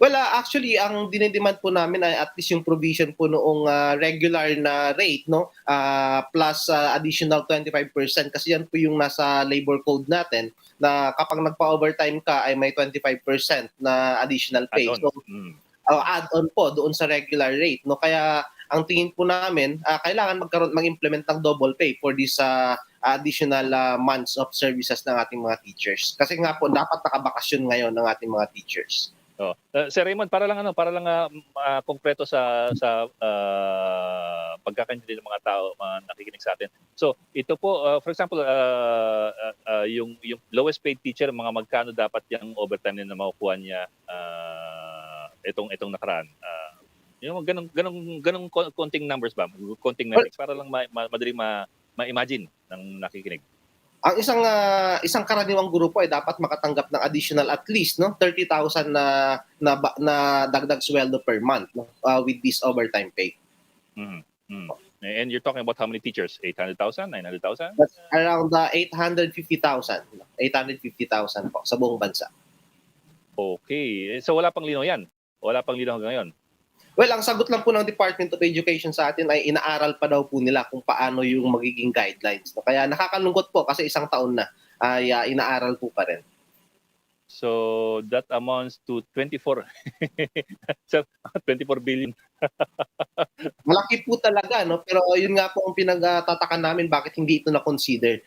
Well, actually, ang dinidemand po namin ay at least yung provision po noong regular na rate, no? Plus additional 25% kasi yan po yung nasa labor code natin na kapag nagpa-overtime ka ay may 25% na additional pay. Add-on. So, add-on po doon sa regular rate, no? Kaya ang tingin po namin, kailangan mag-implement ng double pay for this additional months of services ng ating mga teachers. Kasi nga po, dapat nakabakasyon ngayon ng ating mga teachers. Sir Raymond, para lang konkreto sa pagkakaintindi ng mga tao nakikinig sa atin. So, ito po for example yung lowest paid teacher, mga magkano dapat yung overtime na makukuha niya itong nakaraan. Yung ganung konting numbers ba? Konting metrics para lang madali ma-imagine ng nakikinig. Ang isang karaniwang grupo ay dapat makatanggap ng additional at least 30,000 na dagdag sweldo per month, no, with this overtime pay. And you're talking about how many teachers? 800,000, 900,000? That's around 850,000. 850,000 po sa buong bansa. Okay. So wala pang linaw yan? Wala pang linaw hanggang ngayon? Well, ang sagot lang po ng Department of Education sa atin ay inaaral pa daw po nila kung paano yung magiging guidelines. No? Kaya nakakalungkot po kasi isang taon na ay inaaral po pa rin. So that amounts to 24 so, 24 billion. Malaki po talaga, no? Pero yun nga po ang pinagtatakan namin bakit hindi ito na-consider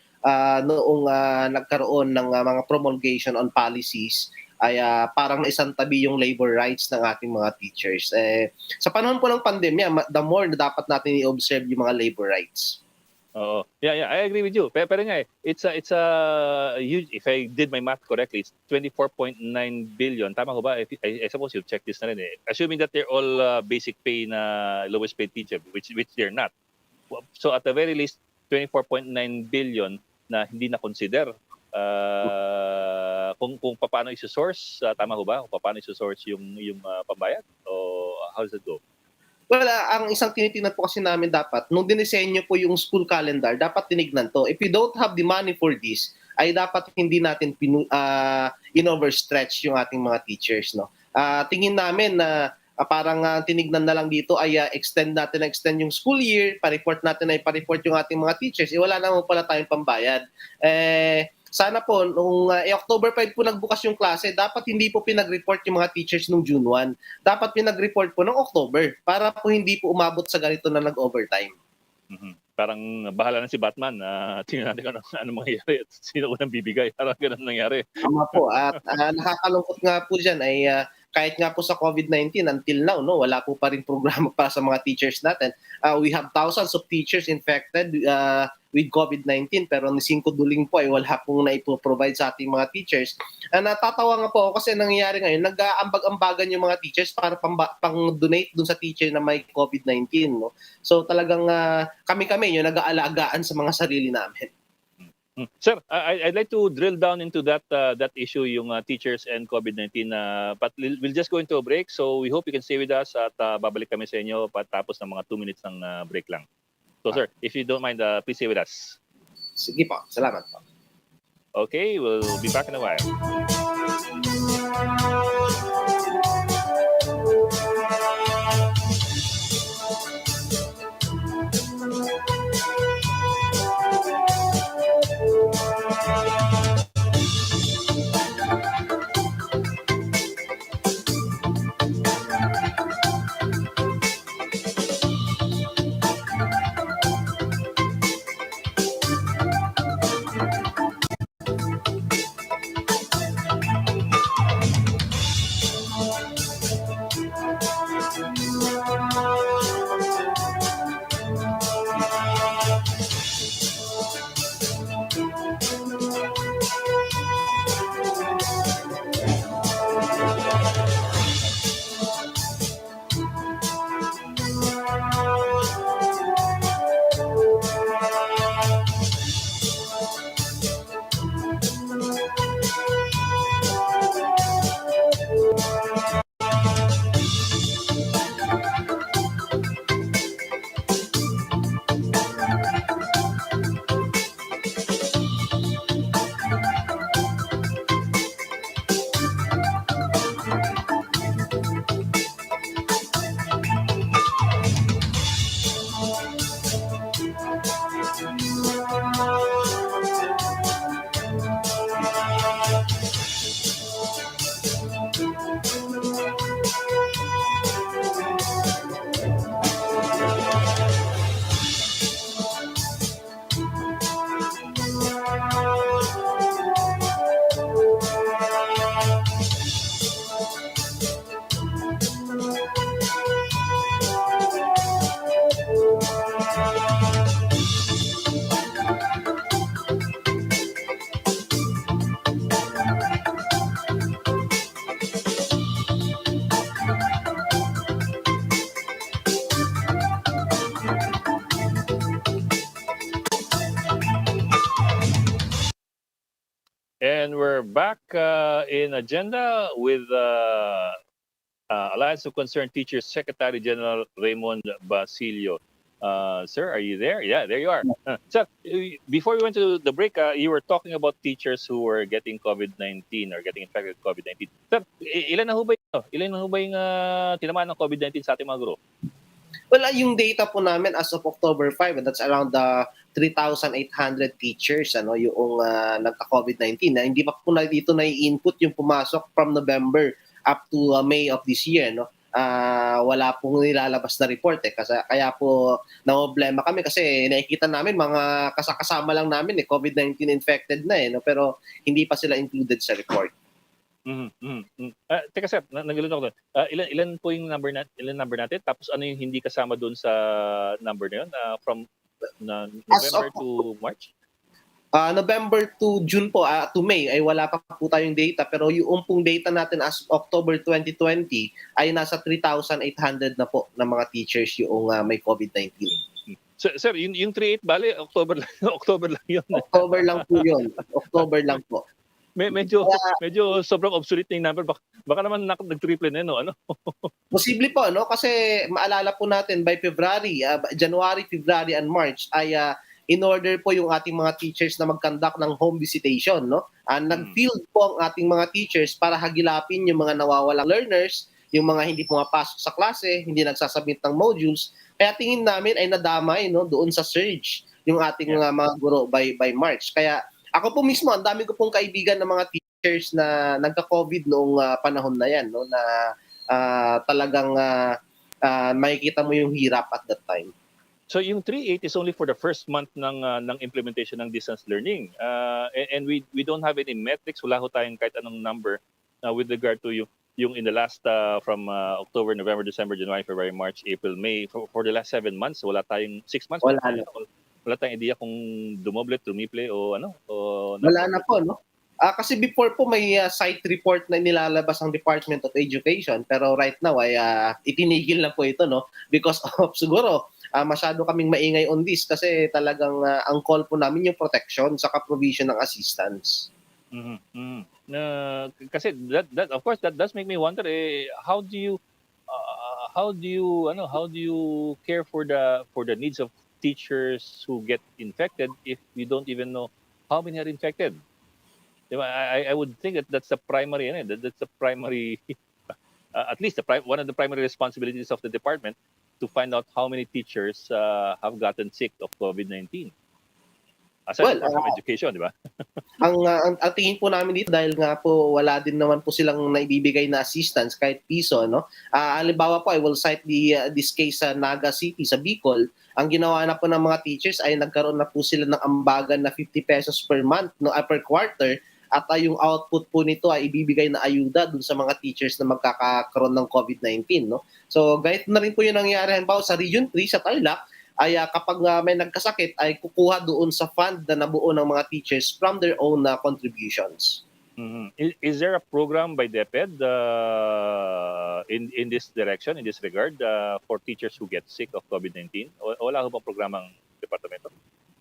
noong nagkaroon ng mga promulgation on policies ay parang naisantabi yung labor rights ng ating mga teachers. Sa panahon po ng pandemya, the more na dapat natin i-observe yung mga labor rights. Oo. Yeah, I agree with you. Pero nga it's a huge, if I did my math correctly, it's 24.9 billion. Tama ko ba? I suppose you'll check this na rin eh. Assuming that they're all basic pay na lowest paid teacher, which they're not. So at the very least, 24.9 billion na hindi na consider kung paano i-source, tama ko ba? Kung paano i-source yung pambayad? O how does it go? Well, ang isang tinitingnan po kasi namin dapat, nung dinisenyo po yung school calendar, dapat tinignan to. If we don't have the money for this, ay dapat hindi natin in-overstretch yung ating mga teachers. No? Tingin namin na parang tinignan na lang dito ay extend yung school year, pa-report yung ating mga teachers. Wala naman pala tayong pambayad. Sana po, nung October 5 po nagbukas yung klase, dapat hindi po pinag-report yung mga teachers nung June 1. Dapat pinag-report po ng October para po hindi po umabot sa ganito na nag-overtime. Parang bahala na si Batman. Tingnan natin kung ano mangyayari at sino unang bibigay. Parang ganun nangyari. Tama po. At nakakalungkot nga po dyan ay kahit nga po sa COVID-19 until now, no, wala po pa rin programa para sa mga teachers natin. We have thousands of teachers infected with COVID-19 pero ni 5 duling po ay wala pong naipoprovide sa ating mga teachers. Natatawa nga po ako kasi nangyayari ngayon, nag-aambag-ambagan yung mga teachers para pang-donate dun sa teacher na may COVID-19. No? So talagang kami-kami yung nag-aalagaan sa mga sarili namin. Sir, I'd like to drill down into that issue, yung teachers and COVID-19. But we'll just go into a break. So we hope you can stay with us at babalik kami sa inyo patapos ng mga 2 minutes ng break lang. So sir, if you don't mind, please stay with us. Sige po. Salamat po. Okay, we'll be back in a while. And we're back in agenda with Alliance of Concerned Teachers Secretary General Raymond Basilio. Sir, are you there? Yeah, there you are. Sir, before we went to the break, you were talking about teachers who were getting COVID-19 or getting infected with COVID-19. Sir, ilan na ho ba yung tinamaan ng COVID-19 sa ating mga guro? Well, yung data po namin as of October 5, and that's around 3,800 teachers yung nagka-COVID-19 na hindi pa po na dito na-input yung pumasok from November up to May of this year. Wala pong nilalabas na report kaya po problema kami kasi nakikita namin mga kasama lang namin COVID-19 infected na pero hindi pa sila included sa report. Teka sir, nagilun ako doon. Ilan po yung number natin? Tapos ano yung hindi kasama doon sa number na yun? From November to March? November to June po, to May ay wala pa po tayong data, pero yung pong data natin as October 2020 ay nasa 3,800 na po na mga teachers yung may COVID-19. Sir, yung 3.8 bale, October lang yun. October lang po yun. October lang po. Medyo sobrang obsolete na yung number. Baka naman nag-triple na yun, ano? Posible po, kasi maalala po natin by January, February, and March ay in order po yung ating mga teachers na mag-conduct ng home visitation, nag-field po ang ating mga teachers para hagilapin yung mga nawawalang learners, yung mga hindi pumapasok sa klase, hindi nagsasubmit ng modules. Kaya tingin namin ay nadamay doon sa surge yung ating mga guro by March. Kaya ako po mismo, ang dami ko pong kaibigan ng mga teachers na nagka-COVID noong panahon na yan, na talagang makikita mo yung hirap at that time. So yung 3.8 is only for the first month ng implementation ng distance learning. And we don't have any metrics, wala ho tayong kahit anong number with regard to yung in the last from October, November, December, January, February, March, April, May. For the last 7 months, wala tayong 6 months. Wala tayong idea kung dumoble, tumiple o ano. Wala na po, kasi before po may site report na nilalabas ang Department of Education, pero right now ay itinigil na po ito, because of siguro masyado kaming maingay on this kasi talagang ang call po namin yung protection sa provision ng assistance. Kasi that of course that does make me wonder how do you care for the needs of teachers who get infected if you don't even know how many are infected? I would think that's the primary that's the primary at least one of the primary responsibilities of the department to find out how many teachers have gotten sick of COVID-19. Aside from education, di ba? ang tingin po namin dito dahil nga po wala din naman po silang naibibigay na assistance kahit piso, halimbawa po I will cite this case sa Naga City sa Bicol. Ang ginawa na po ng mga teachers ay nagkaroon na po sila ng ambagan na 50 pesos per month, per quarter, at yung output po nito ay ibibigay na ayuda dun sa mga teachers na magkakaroon ng COVID-19. So, ganito na rin po yung nangyari halimbawa sa Region 3 sa Tarlac, ay kapag may nagkasakit ay kukuha doon sa fund na nabuo ng mga teachers from their own contributions. Is there a program by DepEd in this direction, in this regard, for teachers who get sick of COVID-19? Wala ho bang programang departamento?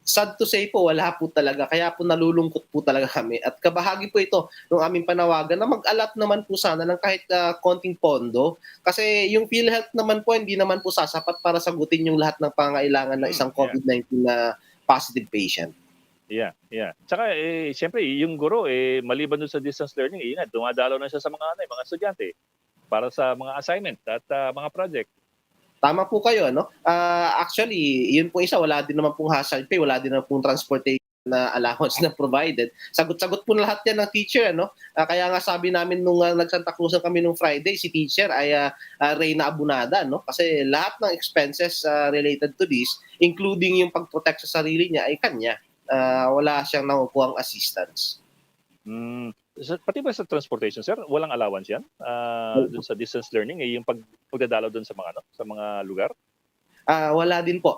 Sad to say po, wala po talaga. Kaya po nalulungkot po talaga kami. At kabahagi po ito ng aming panawagan na mag-alat naman po sana ng kahit konting pondo. Kasi yung PhilHealth naman po, hindi naman po sasapat para sagutin yung lahat ng pangailangan ng isang COVID-19 na positive patient. Yeah. Tsaka, siyempre, yung guro, maliban dun sa distance learning, dumadalaw na siya sa mga estudyante para sa mga assignment at mga project. Tama po kayo, actually, yun po isa, wala din naman pong hazard pay, wala din naman pong transportation na allowance na provided. Sagot-sagot po na lahat yan ng teacher, kaya nga sabi namin nung nagsanta Cruzan kami nung Friday, si teacher ay Reyna Abunada, kasi lahat ng expenses related to this, including yung pag-protect sa sarili niya, ay kanya. Wala siyang nakukuhang assistance. Pati ba sa transportation, sir, walang allowance yan? Dun sa distance learning, yung pagdadalaw dun sa mga lugar? Wala din po.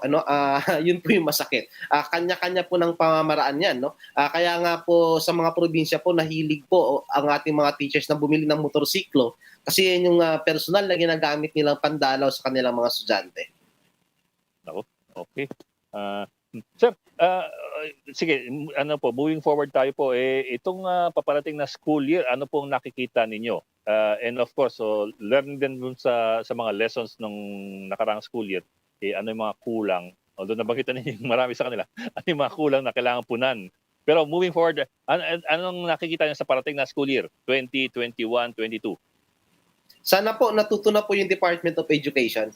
Yun po yung masakit. Kanya-kanya po ng pamamaraan yan. Kaya nga po sa mga probinsya po, nahilig po ang ating mga teachers na bumili ng motorsiklo kasi yan yung personal na ginagamit nilang pandalaw sa kanilang mga estudyante. Okay. Sir, sige, ano po, moving forward tayo po, itong paparating na school year, ano pong nakikita ninyo? And of course, so learning din dun sa mga lessons nung nakaraang school year, ano yung mga kulang? Although nabanggit na ninyo marami sa kanila, ano yung mga kulang na kailangan punan? Pero moving forward, anong nakikita niyo sa parating na school year, 2021-22? Sana po natuto na po yung Department of Education.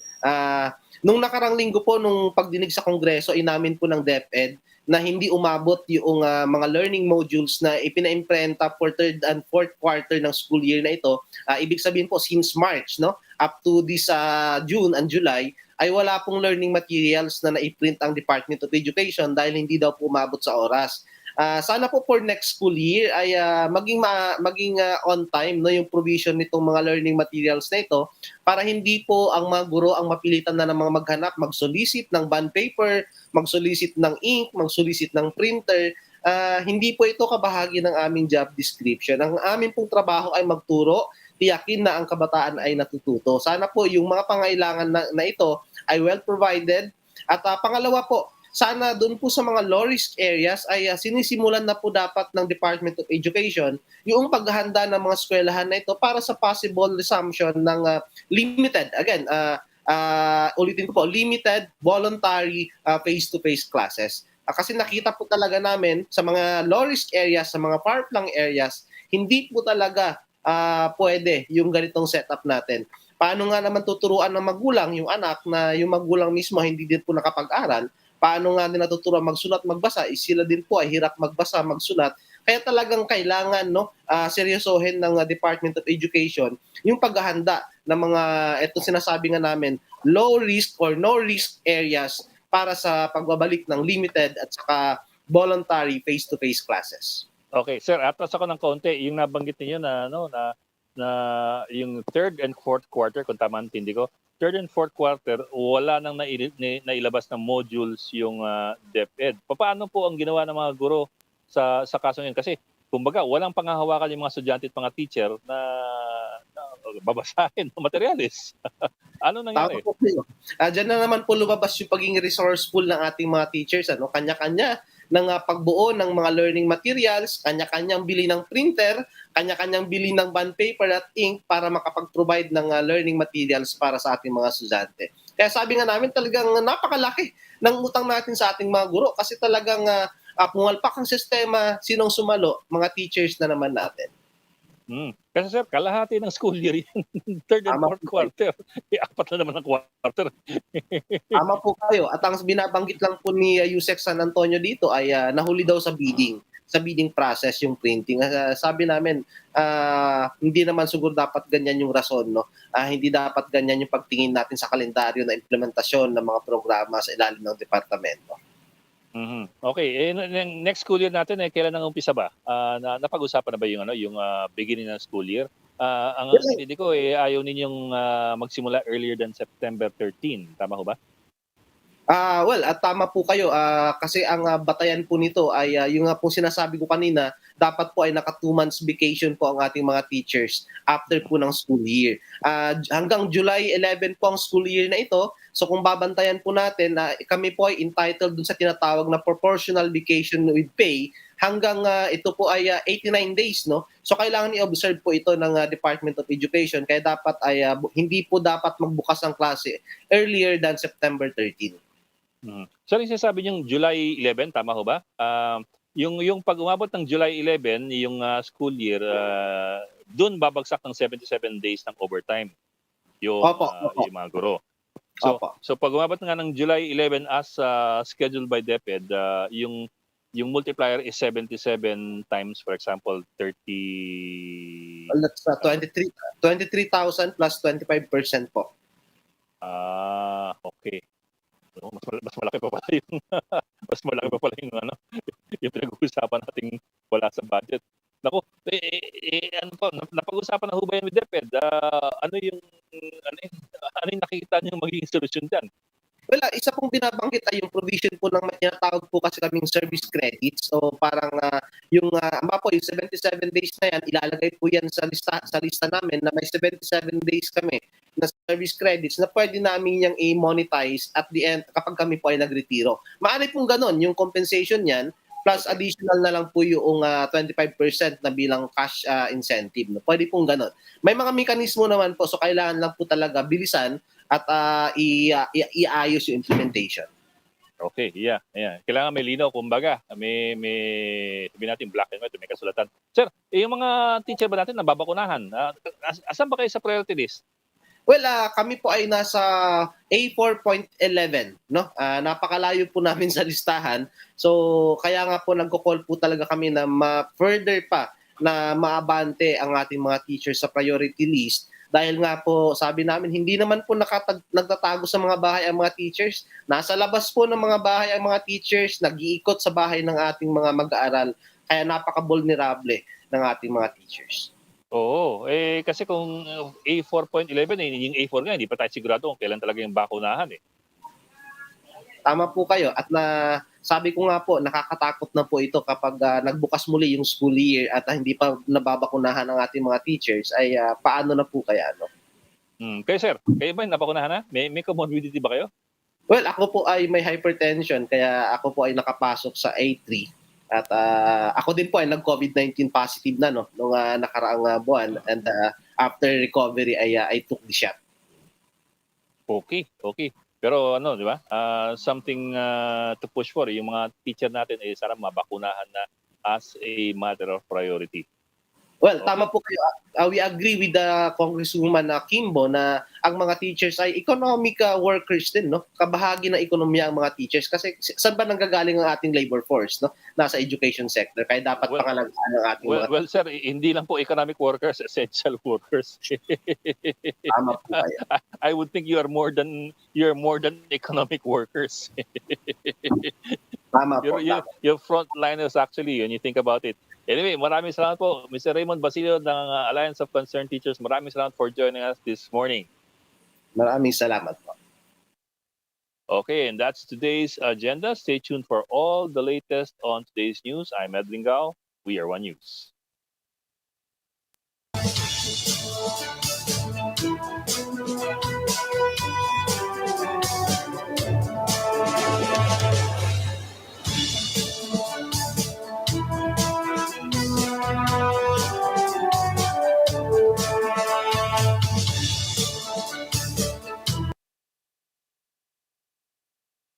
Nung nakarang linggo po, nung pagdinig sa Kongreso, inamin po ng DepEd na hindi umabot yung mga learning modules na ipina-imprenta for third and fourth quarter ng school year na ito. Ibig sabihin po, since March, no, up to this June and July, ay wala pong learning materials na na-print ang Department of Education dahil hindi daw po umabot sa oras. Sana po for next school year ay maging on time no yung provision nitong mga learning materials na ito para hindi po ang mga guro ang mapilitan na ng mga maghanap, mag-solicit ng bond paper, mag-solicit ng ink, mag-solicit ng printer. Hindi po ito kabahagi ng aming job description. Ang aming pong trabaho ay magturo, tiyakin na ang kabataan ay natututo. Sana po yung mga pangailangan na ito ay well provided. At pangalawa po, sana doon po sa mga low-risk areas ay sinisimulan na po dapat ng Department of Education yung paghahanda ng mga eskwelahan na ito para sa possible resumption ng limited, again, ulitin ko po, limited, voluntary face-to-face classes. Kasi nakita po talaga namin sa mga low-risk areas, sa mga far-flung areas, hindi po talaga pwede yung ganitong setup natin. Paano nga naman tuturuan ng magulang yung anak na yung magulang mismo hindi din po nakapag-aral? Paano nga din natuturuan magsulat, magbasa? Sila din po ay hirap magbasa, magsulat. Kaya talagang kailangan seryosohin ng Department of Education yung paghahanda ng mga etong sinasabi nga namin low risk or no risk areas para sa pagbabalik ng limited at saka voluntary face-to-face classes. Okay, sir, atras ako ng konti. Yung nabanggit niyo na yung third and fourth quarter, kung tama ang intindi ko, third and fourth quarter, wala nang nailabas na modules yung DepEd. Paano po ang ginawa ng mga guro sa kaso ngayon? Kasi, kumbaga, walang panghahawakan yung mga estudyante at mga teacher na babasahin ng materialis. Ano nangyari? Tama po kayo. Diyan na naman po lumabas yung pagiging resourceful ng ating mga teachers. Kanya-kanya ng pagbuo ng mga learning materials, kanya-kanyang bili ng printer, kanya-kanyang bili ng bond paper at ink para makapag-provide ng learning materials para sa ating mga estudyante. Kaya sabi nga namin talagang napakalaki ng utang natin sa ating mga guro kasi talagang pumalpak ang sistema, sinong sumalo? Mga teachers na naman natin. Kasi sir, kalahati ng school year yun. Third and fourth quarter. Apat na naman ang quarter. Tama po kayo. At ang binabanggit lang po ni Yusek San Antonio dito ay nahuli daw sa bidding process yung printing. Sabi namin, hindi naman siguro dapat ganyan yung rason. No? Hindi dapat ganyan yung pagtingin natin sa kalendaryo na implementasyon ng mga programa sa ilalim ng departamento. Okay, next school year natin kailan nang umpisa ba? Napag-usapan na ba yung beginning ng school year? Ang hindi ko ayaw ninyong magsimula earlier than September 13, tama ho ba? Tama po kayo kasi ang batayan po nito ay yung pong sinasabi ko kanina, dapat po ay naka 2 months vacation po ang ating mga teachers after po ng school year. Hanggang July 11 po ang school year na ito. So kung babantayan po natin, kami po ay entitled dun sa tinatawag na proportional vacation with pay hanggang ito po ay 89 days. No? So kailangan i-observe po ito ng Department of Education kaya dapat ay hindi po dapat magbukas ang klase earlier than September 13. So, yung sinasabi niyong July 11, tama ho ba? Yung pag umabot ng July 11, yung school year, doon babagsak ng 77 days ng overtime yung mga guro. So pag umabot nga ng July 11 as scheduled by DepEd, yung multiplier is 77 times, for example, 30... Well, that's 23,000 plus 25% po. Okay. Mas malaki pa pala yung yung pinag-uusapan nating wala sa budget. Naku, napag-usapan na ho ba yan with DepEd? Ano yung nakikita niyo magiging solusyon diyan? Well, isa pong binabanggit ay yung provision po ng may tinatawag po kasi kaming service credits. So parang yung po yung 77 days na yan, ilalagay po yan sa lista namin na may 77 days kami na service credits na pwede namin yung i-monetize at the end kapag kami po ay nagretiro. Maaari pong ganun, yung compensation yan plus additional na lang po yung 25% na bilang cash incentive. No? Pwede pong ganun. May mga mekanismo naman po, so kailangan lang po talaga bilisan at iayos yung implementation. Okay, yeah. Kailangan may linaw, kumbaga. Sabi natin black and white, may kasulatan. Sir, yung mga teacher ba natin nababakunahan? Asan ba kayo sa priority list? Well, kami po ay nasa A4.11, no? Napakalayo po namin sa listahan. So, kaya nga po nagko-call po talaga kami na further pa na maabante ang ating mga teachers sa priority list. Dahil nga po, sabi namin, hindi naman po nagtatago sa mga bahay ang mga teachers. Nasa labas po ng mga bahay ang mga teachers, nag-iikot sa bahay ng ating mga mag-aaral. Kaya napaka-vulnerable ng ating mga teachers. Oo, kasi kung A4.11, yung A4 nga, hindi pa tayo sigurado kung kailan talaga yung bakunahan eh. Tama po kayo. At sabi ko nga po, nakakatakot na po ito kapag nagbukas muli yung school year at hindi pa nababakunahan ang ating mga teachers, ay paano na po kaya? No? Kayo sir, kayo ba nabakunahan na? May comorbidity ba kayo? Well, ako po ay may hypertension, kaya ako po ay nakapasok sa A3. At ako din po ay nag-COVID-19 positive na nung nakaraang buwan, and after recovery I took the shot. Okay. Pero di ba? Something to push for. Yung mga teacher natin ay sana mabakunahan na as a matter of priority. Well, tama po kayo. We agree with the Congresswoman Kimbo na ang mga teachers ay economic workers din, no? Kabahagi ng ekonomiya ang mga teachers kasi saan ba nanggagaling ang ating labor force, no? Nasa education sector. Kaya dapat pangalagaan ang ating mga Well, sir, hindi lang po economic workers, essential workers. Tama po kayo. I would think you're more than economic workers. Tama po. You're frontliners actually when you think about it. Anyway, maraming salamat po, Mr. Raymond Basilio ng Alliance of Concerned Teachers. Maraming salamat for joining us this morning. Maraming salamat po. Okay, and that's today's agenda. Stay tuned for all the latest on today's news. I'm Edwin Gao. We are One News.